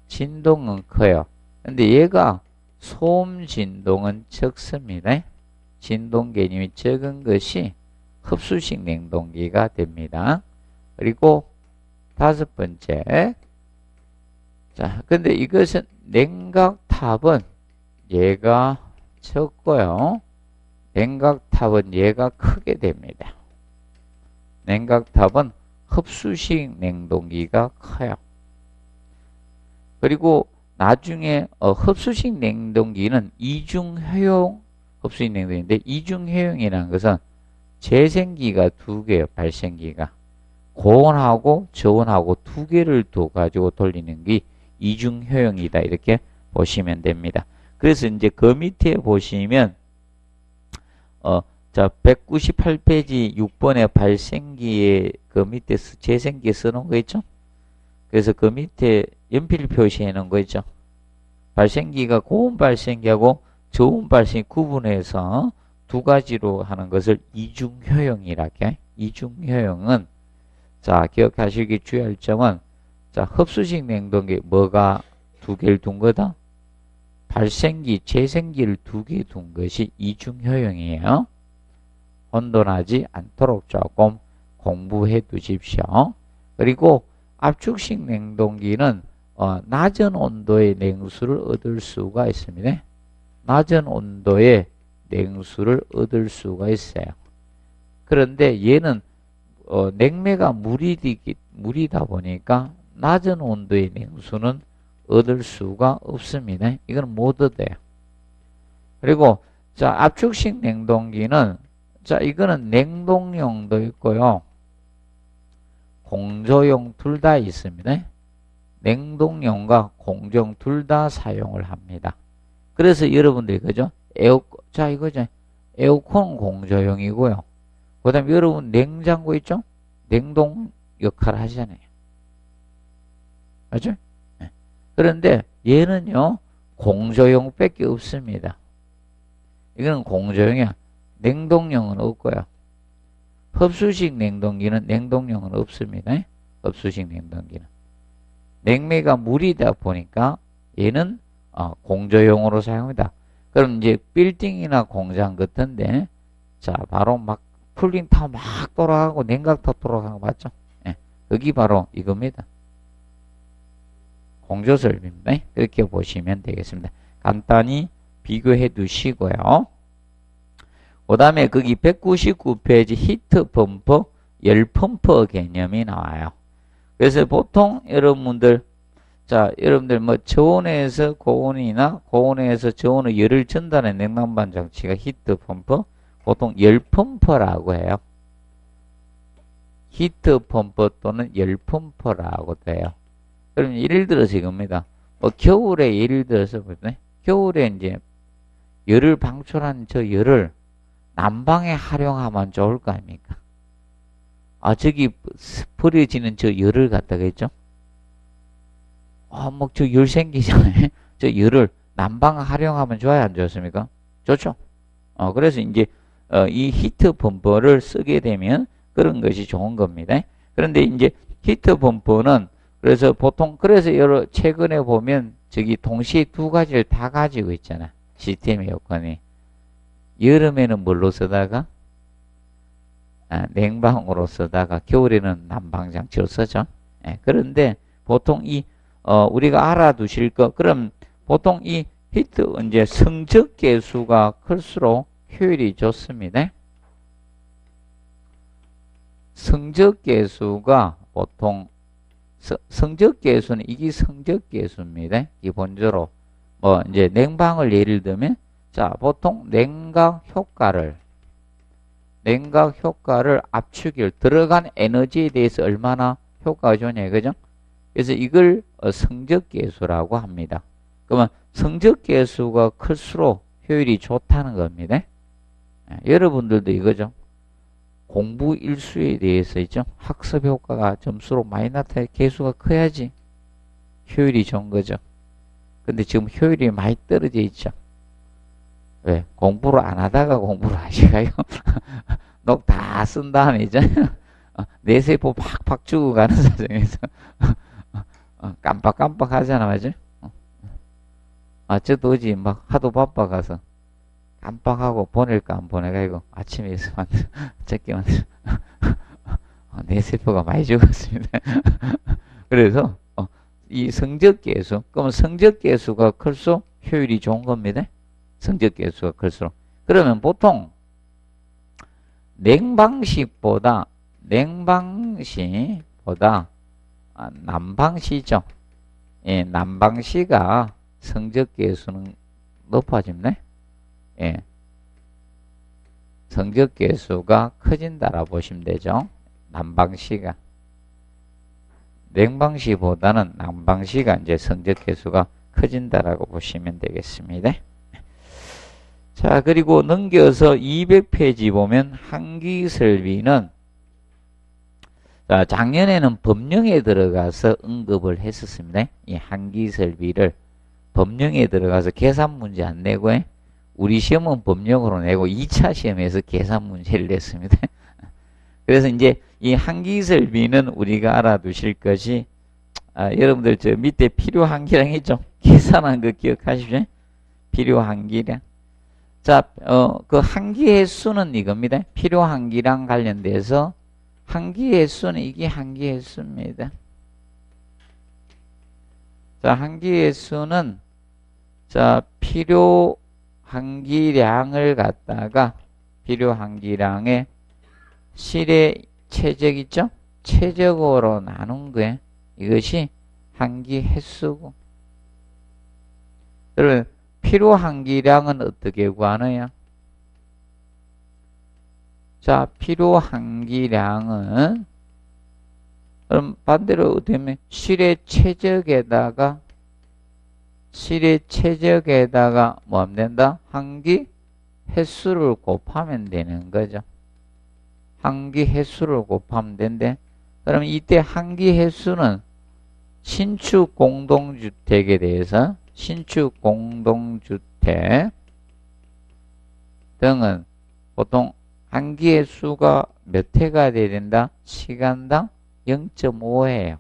S1: 진동은 커요. 근데 얘가 소음 진동은 적습니다. 진동 개념이 적은 것이 흡수식 냉동기가 됩니다. 그리고 다섯 번째. 자, 근데 이것은 냉각탑은 얘가 적고요. 냉각탑은 얘가 크게 됩니다. 냉각탑은 흡수식 냉동기가 커요. 그리고 나중에 흡수식 냉동기는 이중효용 흡수식 냉동기인데 이중효용이라는 것은 재생기가 두 개예요. 발생기가. 고온하고 저온하고 두 개를 둬 가지고 돌리는 게 이중효용이다. 이렇게 보시면 됩니다. 그래서 이제 그 밑에 보시면 자 198페이지 6번의 발생기에 그 밑에 재생기 써놓은 거 있죠? 그래서 그 밑에 연필 표시해 놓은 거 있죠? 발생기가 고온 발생기하고 저온 발생기 구분해서 두 가지로 하는 것을 이중효용이라고 해요. 이중효용은 자 기억하시기 주의할 점은 자 흡수식 냉동기 뭐가 두 개를 둔 거다? 발생기, 재생기를 두 개 둔 것이 이중효용이에요. 혼돈하지 않도록 조금 공부해 두십시오. 그리고 압축식 냉동기는 낮은 온도의 냉수를 얻을 수가 있습니다. 낮은 온도의 냉수를 얻을 수가 있어요. 그런데 얘는 냉매가 물이다 보니까 낮은 온도의 냉수는 얻을 수가 없습니다. 이건 못 얻어요. 그리고 자 압축식 냉동기는 자 이거는 냉동용도 있고요. 공조용 둘 다 있습니다. 냉동용과 공조용 둘 다 사용을 합니다. 그래서 여러분들이 그죠? 자 이거죠. 에어컨 공조용이고요. 그 다음에 여러분 냉장고 있죠? 냉동 역할을 하시잖아요. 맞죠? 네. 그런데 얘는요 공조용 밖에 없습니다. 이거는 공조용이야. 냉동용은 없고요. 흡수식 냉동기는 냉동용은 없습니다. 흡수식 냉동기는. 냉매가 물이다 보니까 얘는 공조용으로 사용합니다. 그럼 이제 빌딩이나 공장 같은데 자 바로 막 쿨링타워 막 돌아가고 냉각탑 돌아가는 거 맞죠? 예, 여기 바로 이겁니다. 공조설비입니다. 그렇게 보시면 되겠습니다. 간단히 비교해 두시고요. 그 다음에 거기 199페이지 히트펌프, 열펌프 개념이 나와요. 그래서 보통 여러분들 여러분들 뭐 저온에서 고온이나 고온에서 저온의 열을 전달하는 냉난방 장치가 히트펌프, 보통 열펌프라고 해요. 히트펌프 또는 열펌프라고 돼요. 그럼 예를 들어서 이겁니다. 뭐 겨울에 예를 들어서 겨울에 이제 열을 방출한 저 열을 난방에 활용하면 좋을 거 아닙니까? 저기 버려지는 저 열을 갖다가 했죠? 뭐 저 열 생기잖아요. 저 열을 난방에 활용하면 좋아요, 안 좋습니까? 좋죠? 그래서 이제 이 히트 펌프를 쓰게 되면 그런 것이 좋은 겁니다. 그런데 이제 히트 펌프는 그래서 보통 그래서 최근에 보면 저기 동시에 두 가지를 다 가지고 있잖아. 시스템 에어컨이. 여름에는 뭘로 쓰다가 냉방으로 쓰다가 겨울에는 난방장치로 쓰죠. 그런데 보통 우리가 알아두실 거 그럼 보통 이 히트 이제 성적 계수가 클수록 효율이 좋습니다. 성적 계수가 보통 성적 계수는 이게 성적 계수입니다. 기본적으로 이제 냉방을 예를 들면, 자, 보통 냉각 효과를 압축율, 들어간 에너지에 대해서 얼마나 효과가 좋냐, 그죠? 그래서 이걸 성적계수라고 합니다. 그러면 성적계수가 클수록 효율이 좋다는 겁니다. 여러분들도 이거죠. 공부 일수에 대해서 있죠. 학습 효과가 점수로 많이 나타나요. 계수가 커야지 효율이 좋은 거죠. 근데 지금 효율이 많이 떨어져 있죠. 왜? 공부를 안 하다가 공부를 하시가요? 녹 다 쓴 다음에 이제 뇌세포 팍팍 죽어가는 과정에서 깜빡깜빡 하잖아, 맞지? 저도 어제 막 하도 바빠가서 깜빡하고 보낼까 안 보내가 이거 아침에 있으면 적게만 뇌세포가 많이 죽었습니다. 그래서 이 성적계수, 그러면 성적계수가 클수록 효율이 좋은 겁니다. 성적계수가 클수록. 그러면 보통 냉방시보다 난방시죠. 예, 난방시가 성적계수는 높아집네. 예. 성적계수가 커진다라고 보시면 되죠. 난방시가. 냉방시보다는 난방시가 이제 성적계수가 커진다라고 보시면 되겠습니다. 자, 그리고 넘겨서 200페이지 보면 한기설비는, 자, 작년에는 법령에 들어가서 언급을 했었습니다. 이 한기설비를 법령에 들어가서 계산 문제 안 내고, 우리 시험은 법령으로 내고 2차 시험에서 계산 문제를 냈습니다. 그래서 이제 이 한기설비는 우리가 알아두실 것이, 여러분들 저 밑에 필요한기량 있죠? 계산한 거 기억하십시오. 필요한기량. 자, 그 한기횟수는 이겁니다. 필요한기량 관련돼서 한기횟수는 이게 한기횟수입니다. 자, 한기횟수는 자, 필요한기량을 갖다가 필요한기량의 실의 최적 있죠? 최적으로 나눈 거예요. 이것이 한기횟수고. 여러분, 필요한기량은 어떻게 구하느냐? 자, 필요한기량은 그럼 반대로 어떻게 하면 실의 최적에다가 뭐 하면 된다? 한기 횟수를 곱하면 되는 거죠. 한기 횟수를 곱하면 된대. 그럼 이때 한기 횟수는 신축 공동주택에 대해서 신축 공동주택 등은 보통 한기 횟수가 몇 회가 돼야 된다? 시간당 0.5회예요.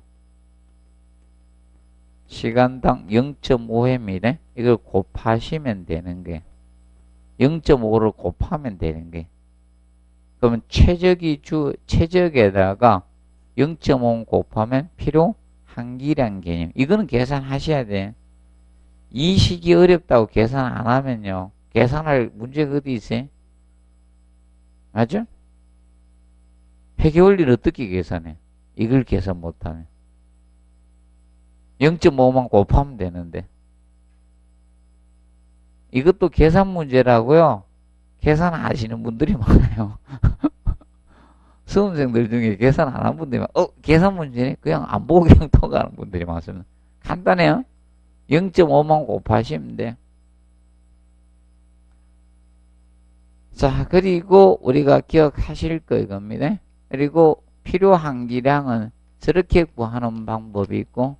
S1: 시간당 0.5회입니다. 이걸 곱하시면 되는 거예요. 0.5를 곱하면 되는 거예요. 그러면 최적에다가 0.5 곱하면 필요 한기량 개념. 이거는 계산하셔야 돼. 이 식이 어렵다고 계산 안 하면요. 계산할 문제가 어디 있어요? 맞죠? 회계원리를 어떻게 계산해? 이걸 계산 못하면. 0.5만 곱하면 되는데. 이것도 계산 문제라고요. 계산하시는 분들이 많아요. 수험생들 중에 계산 안 한 분들이 계산 문제네? 그냥 안 보고 그냥 통과하는 분들이 많습니다. 간단해요. 0.5만 곱하시면 돼. 자, 그리고 우리가 기억하실 거 이겁니다. 그리고 필요한기량은 저렇게 구하는 방법이 있고,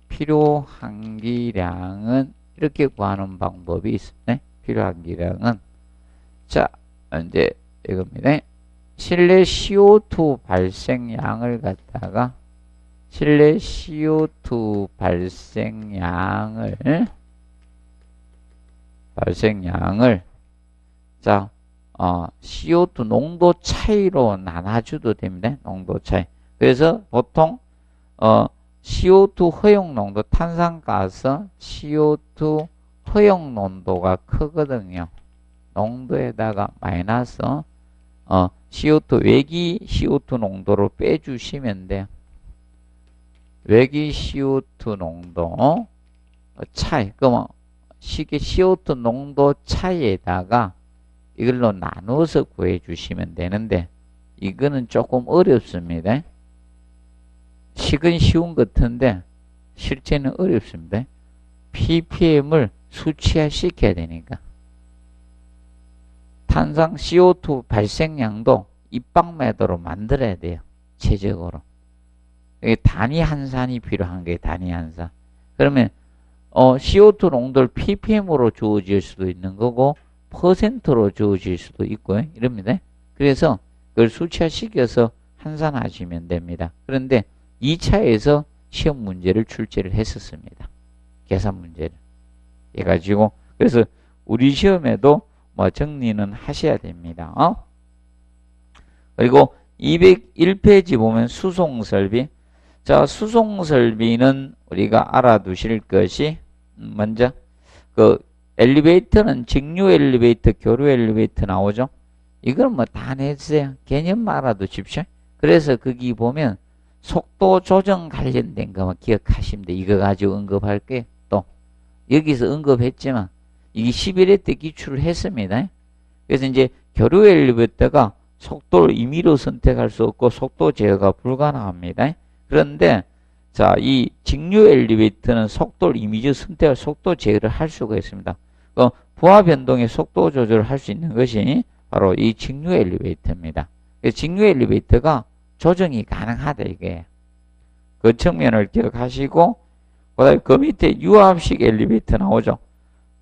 S1: 필요한기량은 이렇게 구하는 방법이 있습니다. 필요한기량은. 자, 이제 이겁니다. 실내 CO2 발생량을 갖다가 실내 CO2 발생량을 자, CO2 농도 차이로 나눠줘도 됩니다. 농도 차이. 그래서 보통 CO2 허용 농도, 탄산가스 CO2 허용 농도가 크거든요. 농도에다가 마이너스 CO2 외기 CO2 농도를 빼주시면 돼요. 외기 CO2 농도 차이. 그러면 식의 CO2 농도 차이에다가 이걸로 나눠서 구해 주시면 되는데 이거는 조금 어렵습니다. 식은 쉬운 것 같은데 실제는 어렵습니다. ppm을 수치화 시켜야 되니까. 탄산 CO2 발생량도 입방매도로 만들어야 돼요. 최적으로. 이게 단위 한산이 필요한 게 단위 한산. 그러면 CO2 농도를 ppm으로 주어질 수도 있는 거고 퍼센트로 주어질 수도 있고요. 이럽니다. 그래서 그걸 수치화시켜서 한산하시면 됩니다. 그런데 2차에서 시험 문제를 출제를 했었습니다. 계산 문제를. 해가지고 그래서 우리 시험에도 뭐 정리는 하셔야 됩니다. 그리고 201페이지 보면 수송설비. 자, 수송설비는 우리가 알아두실 것이 먼저 그 엘리베이터는 직류 엘리베이터, 교류 엘리베이터 나오죠. 이걸 뭐 다 냈어요. 개념만 알아두십시오. 그래서 거기 보면 속도 조정 관련된 것만 기억하시면 돼. 이거 가지고 언급할게요. 또 여기서 언급했지만 이게 11회 때 기출을 했습니다. 그래서 이제 교류 엘리베이터가 속도를 임의로 선택할 수 없고 속도 제어가 불가능합니다. 그런데 자, 이 직류 엘리베이터는 속도를 임의적 선택할 속도 제어를 할 수가 있습니다. 부하 변동의 속도 조절을 할 수 있는 것이 바로 이 직류 엘리베이터입니다. 직류 엘리베이터가 조정이 가능하다 이게. 그 측면을 기억하시고 그다음에 그 밑에 유압식 엘리베이터 나오죠.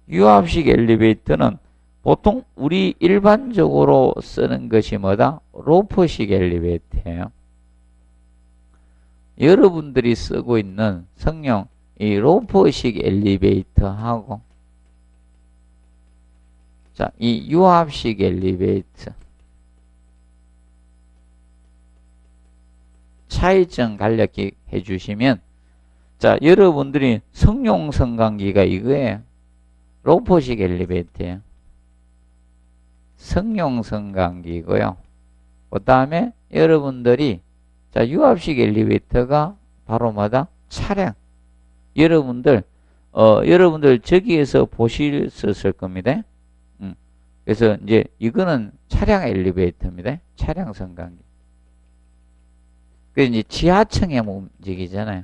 S1: 유압식 엘리베이터는 보통 우리 일반적으로 쓰는 것이 뭐다? 로퍼식 엘리베이터예요. 여러분들이 쓰고 있는 성형 이 로퍼식 엘리베이터하고 자, 이 유압식 엘리베이터 차이점 간략히 해주시면 자, 여러분들이 성용 성강기가 이거예요. 로퍼식 엘리베이터예요. 성용 성강기고요. 그 다음에 여러분들이 자, 유압식 엘리베이터가 바로 뭐다? 차량. 여러분들 저기에서 보셨을 겁니다. 그래서 이제 이거는 차량 엘리베이터입니다. 차량 성강기. 그래서 이제 지하층에 움직이잖아요.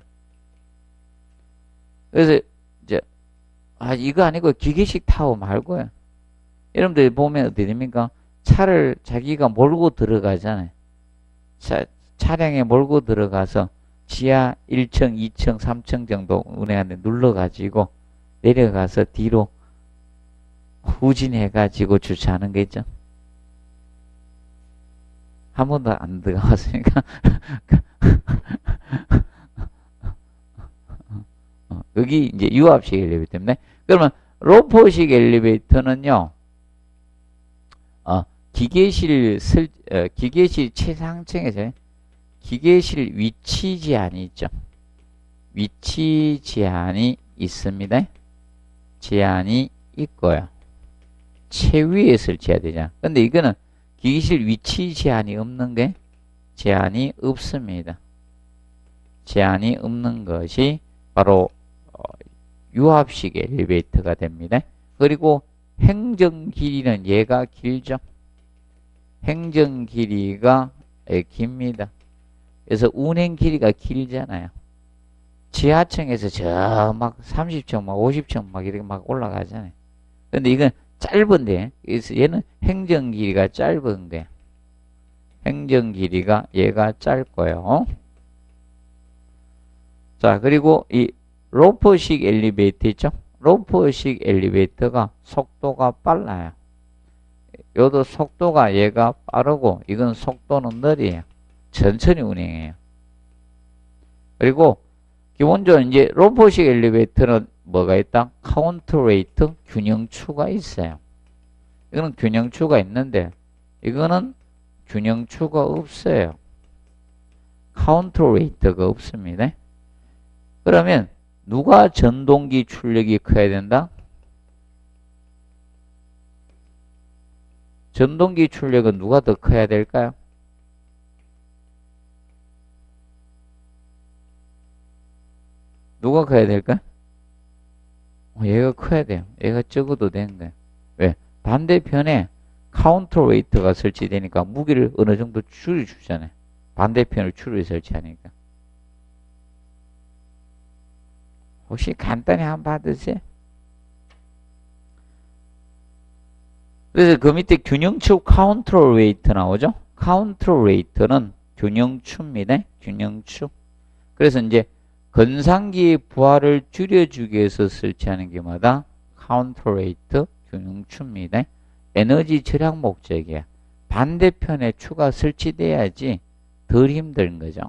S1: 그래서 이제 이거 아니고 기계식 타워 말고요. 여러분들 보면 어떻게 됩니까? 차를 자기가 몰고 들어가잖아요. 차량에 몰고 들어가서 지하 1층, 2층, 3층 정도 운행하는데 눌러가지고 내려가서 뒤로 후진해가지고 주차하는 거 있죠. 한 번도 안 들어갔으니까. 여기 이제 유압식 엘리베이터인데, 그러면 로퍼식 엘리베이터는요, 기계실 최상층에서 기계실 위치 제한이 있죠. 위치 제한이 있습니다. 제한이 있고요. 최위에 설치해야 되잖아. 근데 이거는 기계실 위치 제한이 없는 게 제한이 없습니다. 제한이 없는 것이 바로 유압식 엘리베이터가 됩니다. 그리고 행정 길이는 얘가 길죠. 행정 길이가 깁니다. 그래서 운행 길이가 길잖아요. 지하층에서 저 막 30층, 막 50층 막 이렇게 막 올라가잖아요. 근데 이건 짧은데, 그래서 얘는 행정 길이가 짧은 게, 행정 길이가 얘가 짧고요. 자, 그리고 이 로퍼식 엘리베이터 있죠? 로퍼식 엘리베이터가 속도가 빨라요. 요도 속도가 얘가 빠르고, 이건 속도는 느려요. 천천히 운행해요. 그리고 기본적으로 이제 로퍼식 엘리베이터는 뭐가 있다? 카운터레이트 균형추가 있어요. 이거는 균형추가 있는데 이거는 균형추가 없어요. 카운터레이트가 없습니다. 그러면 누가 전동기 출력이 커야 된다? 전동기 출력은 누가 더 커야 될까요? 누가 커야 될까? 얘가 커야 돼요. 얘가 적어도 되는 거예요. 왜? 반대편에 카운터 웨이트가 설치되니까 무게를 어느 정도 줄여주잖아요. 반대편을 줄여 설치하니까. 혹시 간단히 한번 받으세요? 그래서 그 밑에 균형추 카운터 웨이트 나오죠? 카운터 웨이트는 균형추입니다. 균형추. 그래서 이제 건상기의 부하를 줄여주기 위해서 설치하는 게 뭐다? 카운터 웨이트 균형추입니다. 에너지 절약 목적이야. 반대편에 추가 설치돼야지 덜 힘든 거죠.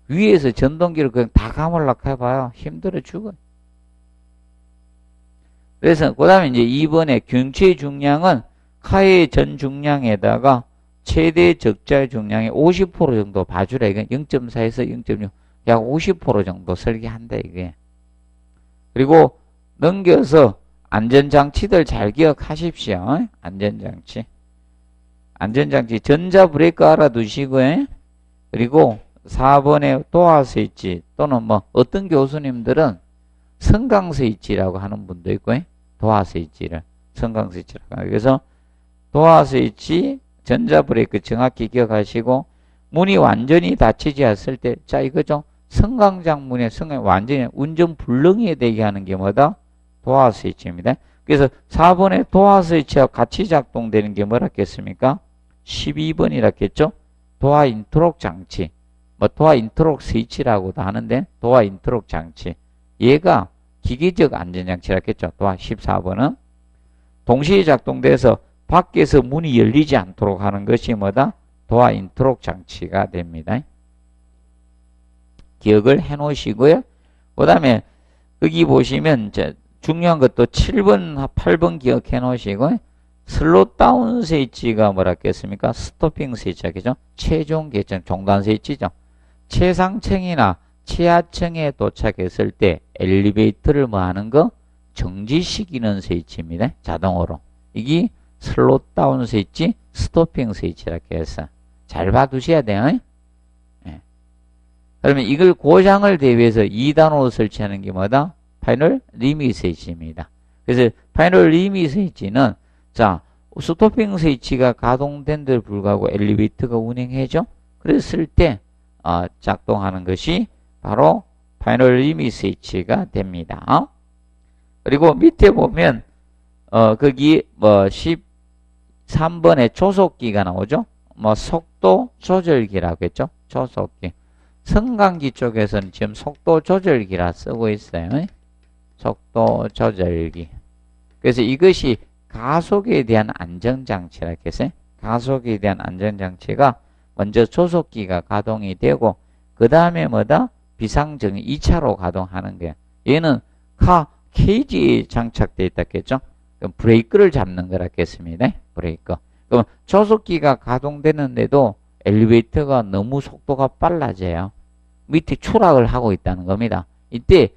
S1: 위에서 전동기를 그냥 다 감으려고 해봐요. 힘들어 죽어요. 그래서 그 다음에 이제 2번에 균체의 중량은 카의 전 중량에다가 최대 적자의 중량의 50% 정도 봐주라. 이건 0.4에서 0.6, 약 50% 정도 설계한다 이게. 그리고 넘겨서 안전장치들 잘 기억하십시오. 안전장치. 안전장치 전자 브레이크 알아두시고요. 그리고 4번에 도화 스위치 또는 뭐 어떤 교수님들은 성강 스위치라고 하는 분도 있고요. 도화 스위치를 성강 스위치라고 하고. 그래서 도화 스위치 전자 브레이크 정확히 기억하시고 문이 완전히 닫히지 않을 때 자 이거죠. 성강장 문의 성강 완전히 운전 불능이 되게 하는 게 뭐다? 도화 스위치입니다. 그래서 4번에 도화 스위치와 같이 작동되는 게 뭐라겠습니까? 12번이라겠죠? 도화 인터록 장치. 뭐 도화 인터록 스위치라고도 하는데 도화 인터록 장치. 얘가 기계적 안전장치라겠죠. 도화 14번은 동시에 작동돼서 밖에서 문이 열리지 않도록 하는 것이 뭐다? 도화 인터록 장치가 됩니다. 기억을 해 놓으시고요. 그 다음에 여기 보시면 중요한 것도 7번, 8번 기억해 놓으시고 슬롯 다운 스위치가 뭐라겠습니까? 스토핑 스위치죠. 최종 계층 종단 스위치죠. 최상층이나 최하층에 도착했을 때 엘리베이터를 뭐 하는 거? 정지시키는 스위치입니다. 자동으로. 이게 슬롯 다운 스위치, 스토핑 스위치라고 해서 잘 봐두셔야 돼요. 네. 그러면 이걸 고장을 대비해서 2단으로 설치하는 게 뭐다? 파이널 리밋 스위치입니다. 그래서 파이널 리밋 스위치는 자 스토핑 스위치가 가동된 데 불구하고 엘리베이터가 운행해죠. 그랬을 때 작동하는 것이 바로 파이널 리밋 스위치가 됩니다. 그리고 밑에 보면 거기 뭐 13번에 조속기가 나오죠. 뭐 속도 조절기라고 했죠. 조속기. 성강기 쪽에서는 지금 속도 조절기라 쓰고 있어요. 속도 조절기. 그래서 이것이 가속에 대한 안전장치라고 했어요. 가속에 대한 안전장치가 먼저 조속기가 가동이 되고 그 다음에 뭐다? 비상정지 2차로 가동하는 거예요. 얘는 케이지에 장착되어 있다겠죠. 그럼 브레이크를 잡는 거라겠습니다. 브레이크. 그럼 조속기가 가동되는데도 엘리베이터가 너무 속도가 빨라져요. 밑에 추락을 하고 있다는 겁니다. 이때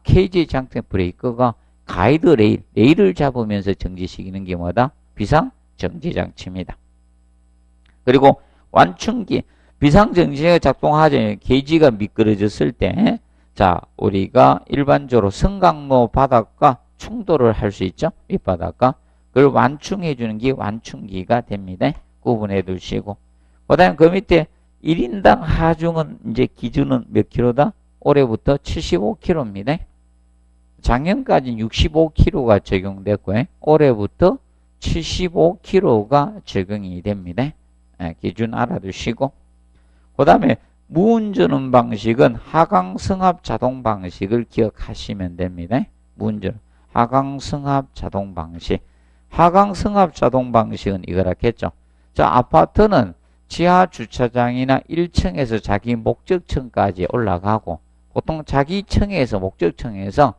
S1: 케이지에 장착된 브레이크가 가이드 레일을 잡으면서 정지시키는 게 뭐다? 비상정지장치입니다. 그리고 완충기, 비상정지가 작동하지 게이지가 미끄러졌을 때, 자, 우리가 일반적으로 성강로 바닥과 충돌을 할 수 있죠? 윗바닥과. 그걸 완충해주는 게 완충기가 됩니다. 구분해 두시고. 그 다음에 그 밑에 1인당 하중은 이제 기준은 몇 킬로다? 올해부터 75kg입니다. 작년까지는 65kg가 적용됐고요. 올해부터 75kg가 적용이 됩니다. 기준 알아두시고. 그 다음에 무운전 방식은 하강승합 자동 방식을 기억하시면 됩니다. 무운전 하강승합 자동 방식. 하강승합 자동 방식은 이거라겠죠. 자, 아파트는 지하 주차장이나 1층에서 자기 목적층까지 올라가고 보통 자기 층에서 목적층에서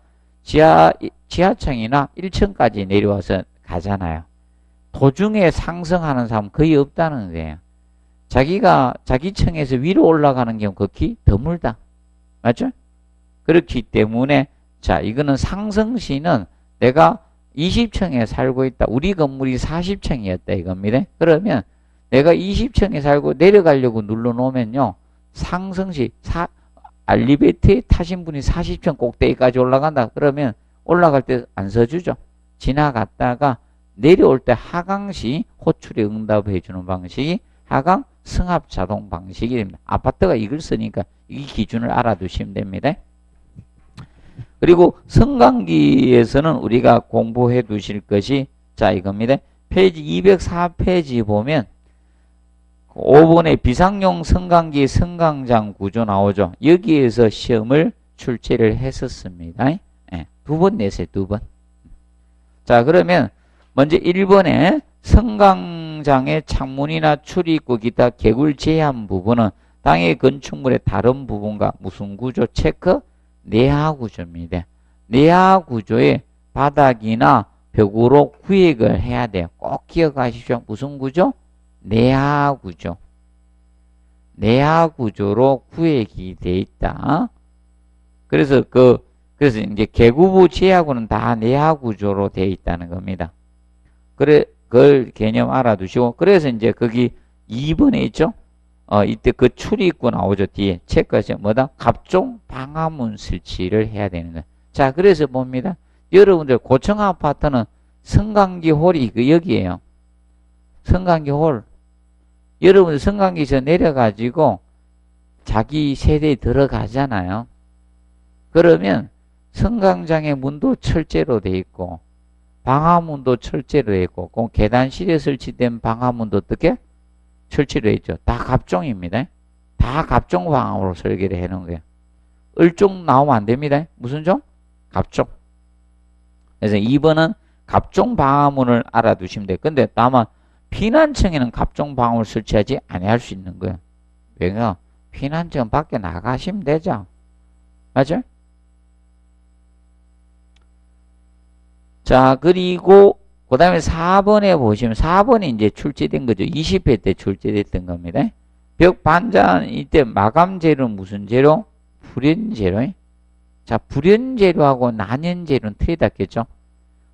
S1: 지하층이나 1층까지 내려와서 가잖아요. 도중에 상승하는 사람은 거의 없다는 거예요. 자기가 자기 층에서 위로 올라가는 경우 극히 드물다. 맞죠? 그렇기 때문에 자, 이거는 상승 시는 내가 20층에 살고 있다. 우리 건물이 40층이었다 이겁니다. 그러면 내가 20층에 살고 내려가려고 눌러놓으면요. 상승 시 엘리베이터에 타신 분이 40층 꼭대기까지 올라간다. 그러면 올라갈 때 안 서주죠. 지나갔다가 내려올 때 하강시 호출에 응답해 주는 방식이 하강 승합 자동 방식이 됩니다. 아파트가 이걸 쓰니까 이 기준을 알아두시면 됩니다. 그리고 승강기에서는 우리가 공부해 두실 것이 자 이겁니다. 페이지 204페이지 보면 5번에 비상용 승강기 승강장 구조 나오죠. 여기에서 시험을 출제를 했었습니다. 네, 2번 내세요. 2번. 자 그러면 먼저 1번에 승강장의 창문이나 출입구 기타 개굴 제한 부분은 당해 건축물의 다른 부분과 무슨 구조 체크? 내하 구조입니다. 내하 구조의 바닥이나 벽으로 구획을 해야 돼요. 꼭 기억하십시오. 무슨 구조? 내하 구조. 내하 구조로 구획이 돼 있다. 그래서 그래서 이제 개구부 제하고는 다 내하 구조로 돼 있다는 겁니다. 그래, 그걸 개념 알아두시고, 그래서 이제 거기 2번에 있죠? 이때 그 출입구 나오죠, 뒤에. 체크하시면 뭐다? 갑종 방화문 설치를 해야 되는 거예요. 자, 그래서 봅니다. 여러분들 고층 아파트는 승강기 홀이 여기에요. 승강기 홀. 여러분들 승강기에서 내려가지고 자기 세대에 들어가잖아요. 그러면 승강장의 문도 철제로 돼 있고, 방화문도 철제로 돼 있고, 그 계단실에 설치된 방화문도 어떻게? 철제로 있죠. 다 갑종입니다. 다 갑종 방향으로 설계를 해놓은 거예요. 을종 나오면 안 됩니다. 무슨 종? 갑종. 그래서 2번은 갑종 방화문을 알아두시면 돼요. 근데 다만 피난층에는 갑종 방화문을 설치하지 아니할 수 있는 거예요. 왜냐? 피난층 밖에 나가시면 되죠. 맞죠? 자, 그리고 그 다음에 4번에 보시면 4번이 이제 출제된 거죠. 20회 때 출제됐던 겁니다. 벽 반찬 이때 마감 재료는 무슨 재료? 불연 재료. 자, 불연 재료하고 난연 재료는 틀리다겠죠.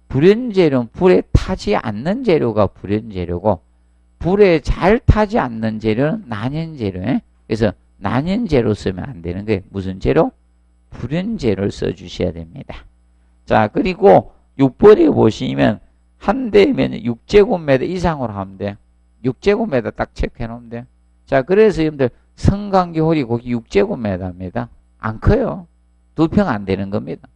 S1: 불연 재료는 불에 타지 않는 재료가 불연 재료고 불에 잘 타지 않는 재료는 난연 재료예요. 그래서 난연 재료 쓰면 안 되는 거예요. 무슨 재료? 불연 재료를 써주셔야 됩니다. 자, 그리고 6번에 보시면 한 대면 6제곱미터 이상으로 하면 돼. 6제곱미터 딱 체크해 놓으면 돼. 자, 그래서 여러분들 승강기 홀이 거기 6제곱미터입니다. 안 커요. 2평 안 되는 겁니다.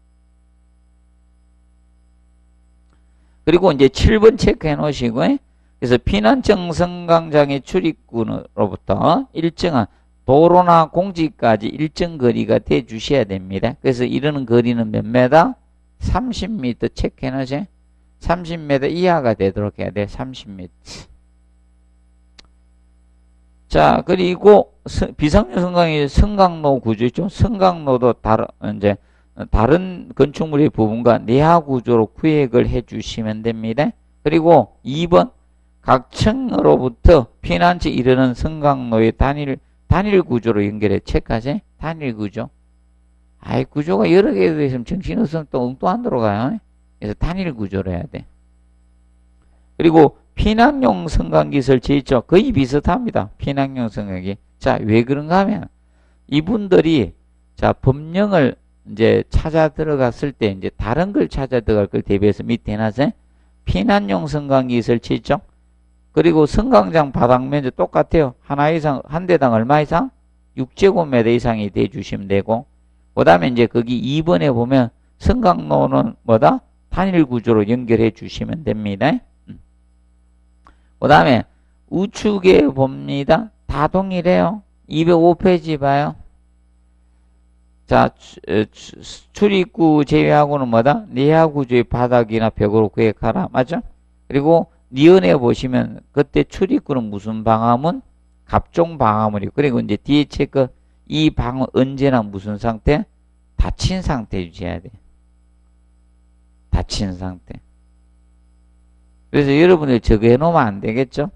S1: 그리고 이제 7번 체크해 놓으시고, 그래서 피난층 승강장의 출입구로부터 일정한 도로나 공지까지 일정 거리가 돼 주셔야 됩니다. 그래서 이러는 거리는 몇 메다? 30m 체크해 놓으세요. 30m 이하가 되도록 해야 돼. 30m. 자, 그리고 비상용 승강의 승강로 구조 있죠. 승강로도 다른 건축물의 부분과 내하 구조로 구획을 해 주시면 됩니다. 그리고 2번 각 층으로부터 피난처에 이르는 승강로의 단일 구조로 연결해 체크하세요. 단일 구조. 아이, 구조가 여러 개가 있으면 정신없으면 또 엉뚱한 데로 가요. 그래서 단일 구조로 해야 돼. 그리고 피난용 승강기 설치 있죠. 거의 비슷합니다. 피난용 승강기. 자, 왜 그런가 하면 이분들이 자, 법령을 이제 찾아 들어갔을 때 이제 다른 걸 찾아 들어갈 걸 대비해서 밑에 해놨어요. 피난용 승강기 설치 있죠. 그리고 승강장 바닥 면적 똑같아요. 하나 이상, 한 대당 얼마 이상? 6제곱미터 이상이 돼 주시면 되고, 그 다음에 이제 거기 2번에 보면 승강로는 뭐다? 단일 구조로 연결해 주시면 됩니다. 그 다음에 우측에 봅니다. 다 동일해요. 205페이지 봐요. 자, 출입구 제외하고는 뭐다? 내하 구조의 바닥이나 벽으로 구획하라. 맞죠? 그리고 니은에 보시면 그때 출입구는 무슨 방화문? 갑종 방화문이고, 그리고 이제 뒤에 체크 이 방은 언제나 무슨 상태? 닫힌 상태 유지해야 돼. 닫힌 상태. 그래서 여러분들 저거 해놓으면 안 되겠죠?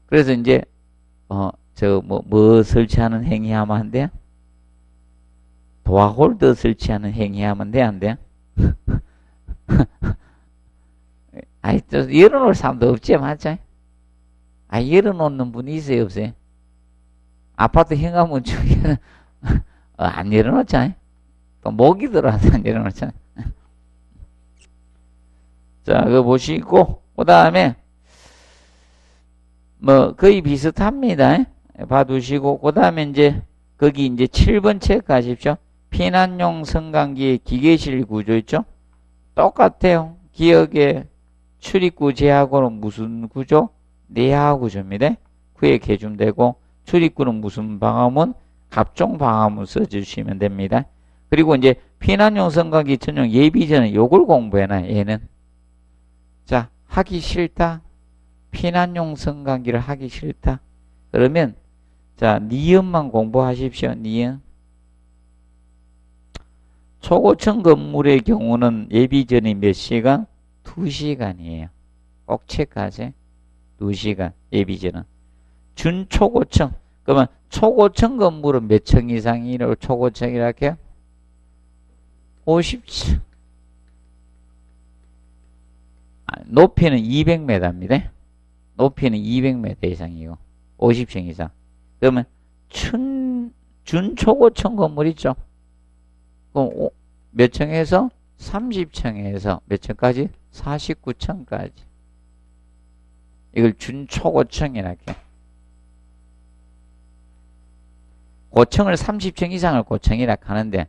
S1: 그래서 이제 뭐 설치하는 행위하면 안 돼요? 도어 홀더 설치하는 행위하면 돼, 안 돼? 아이, 또 열어놓을 사람도 없지, 맞죠? 아, 열어놓는 분이 있어요, 없어요? 아파트 현관문 중에는 안 열어놓잖아요? 또 모기 들어와서 안 열어놓잖아요? 자, 그거 보시고, 그 다음에, 뭐, 거의 비슷합니다. 봐두시고, 그 다음에 이제, 거기 이제 7번 체크하십시오. 피난용 성강기의 기계실 구조 있죠? 똑같아요. 기역의 출입구 제하고는 무슨 구조? 내하 구조입니다. 그에 개준되고, 출입구는 무슨 방화문? 갑종 방화문 써주시면 됩니다. 그리고 이제 피난용 성강기 전용 예비전은 요걸 공부해놔, 얘는. 자, 하기 싫다. 피난용 성강기를 하기 싫다. 그러면, 자, 니은만 공부하십시오, 니은. 초고층 건물의 경우는 예비전이 몇 시간? 2시간이에요. 꼭 체크하세요. 2시간, 예비전은. 준초고층. 그러면 초고층 건물은 몇 층 이상이라고 초고층이라 할게요? 50층. 높이는 200m입니다. 높이는 200m 이상이고 50층 이상. 그러면 준초고층 건물 있죠? 그럼 몇 층에서? 30층에서 몇 층까지? 49층까지. 이걸 준초고층이라 할게요. 고층을 30층 이상을 고층이라 하는데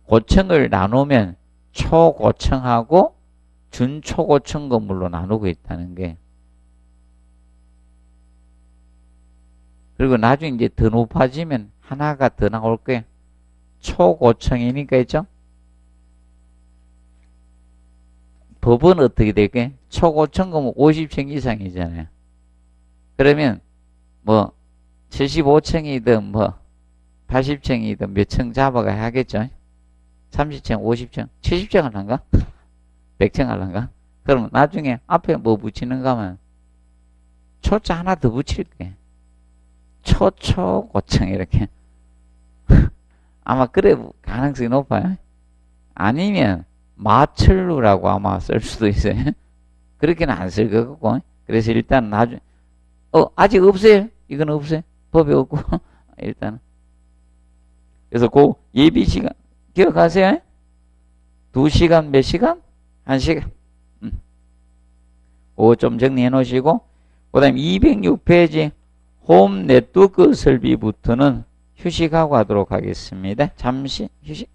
S1: 고층을 나누면 초고층하고 준초고층 건물로 나누고 있다는 게. 그리고 나중에 이제 더 높아지면 하나가 더 나올 거예요. 초고층이니까 있죠? 법은 어떻게 될까요? 초고층 건물 50층 이상이잖아요. 그러면 뭐 75층이든 뭐 80층이든 몇 층 잡아가야 하겠죠? 30층, 50층, 70층 할란가? 100층 할란가? 그러면 나중에 앞에 뭐 붙이는가 하면 초자 하나 더 붙일 거예요. 초초고층 이렇게. 아마 그래 가능성이 높아요. 아니면 마철루라고 아마 쓸 수도 있어요. 그렇게는 안 쓸 것 같고. 그래서 일단 나중에 아직 없어요. 이건 없어요. 법이 없고 일단은. 그래서 그 예비 시간 기억하세요? 2시간 몇 시간? 1시간. 그거 좀 정리해 놓으시고, 그 다음에 206페이지 홈 네트워크 설비부터는 휴식하고 하도록 하겠습니다. 잠시 휴식.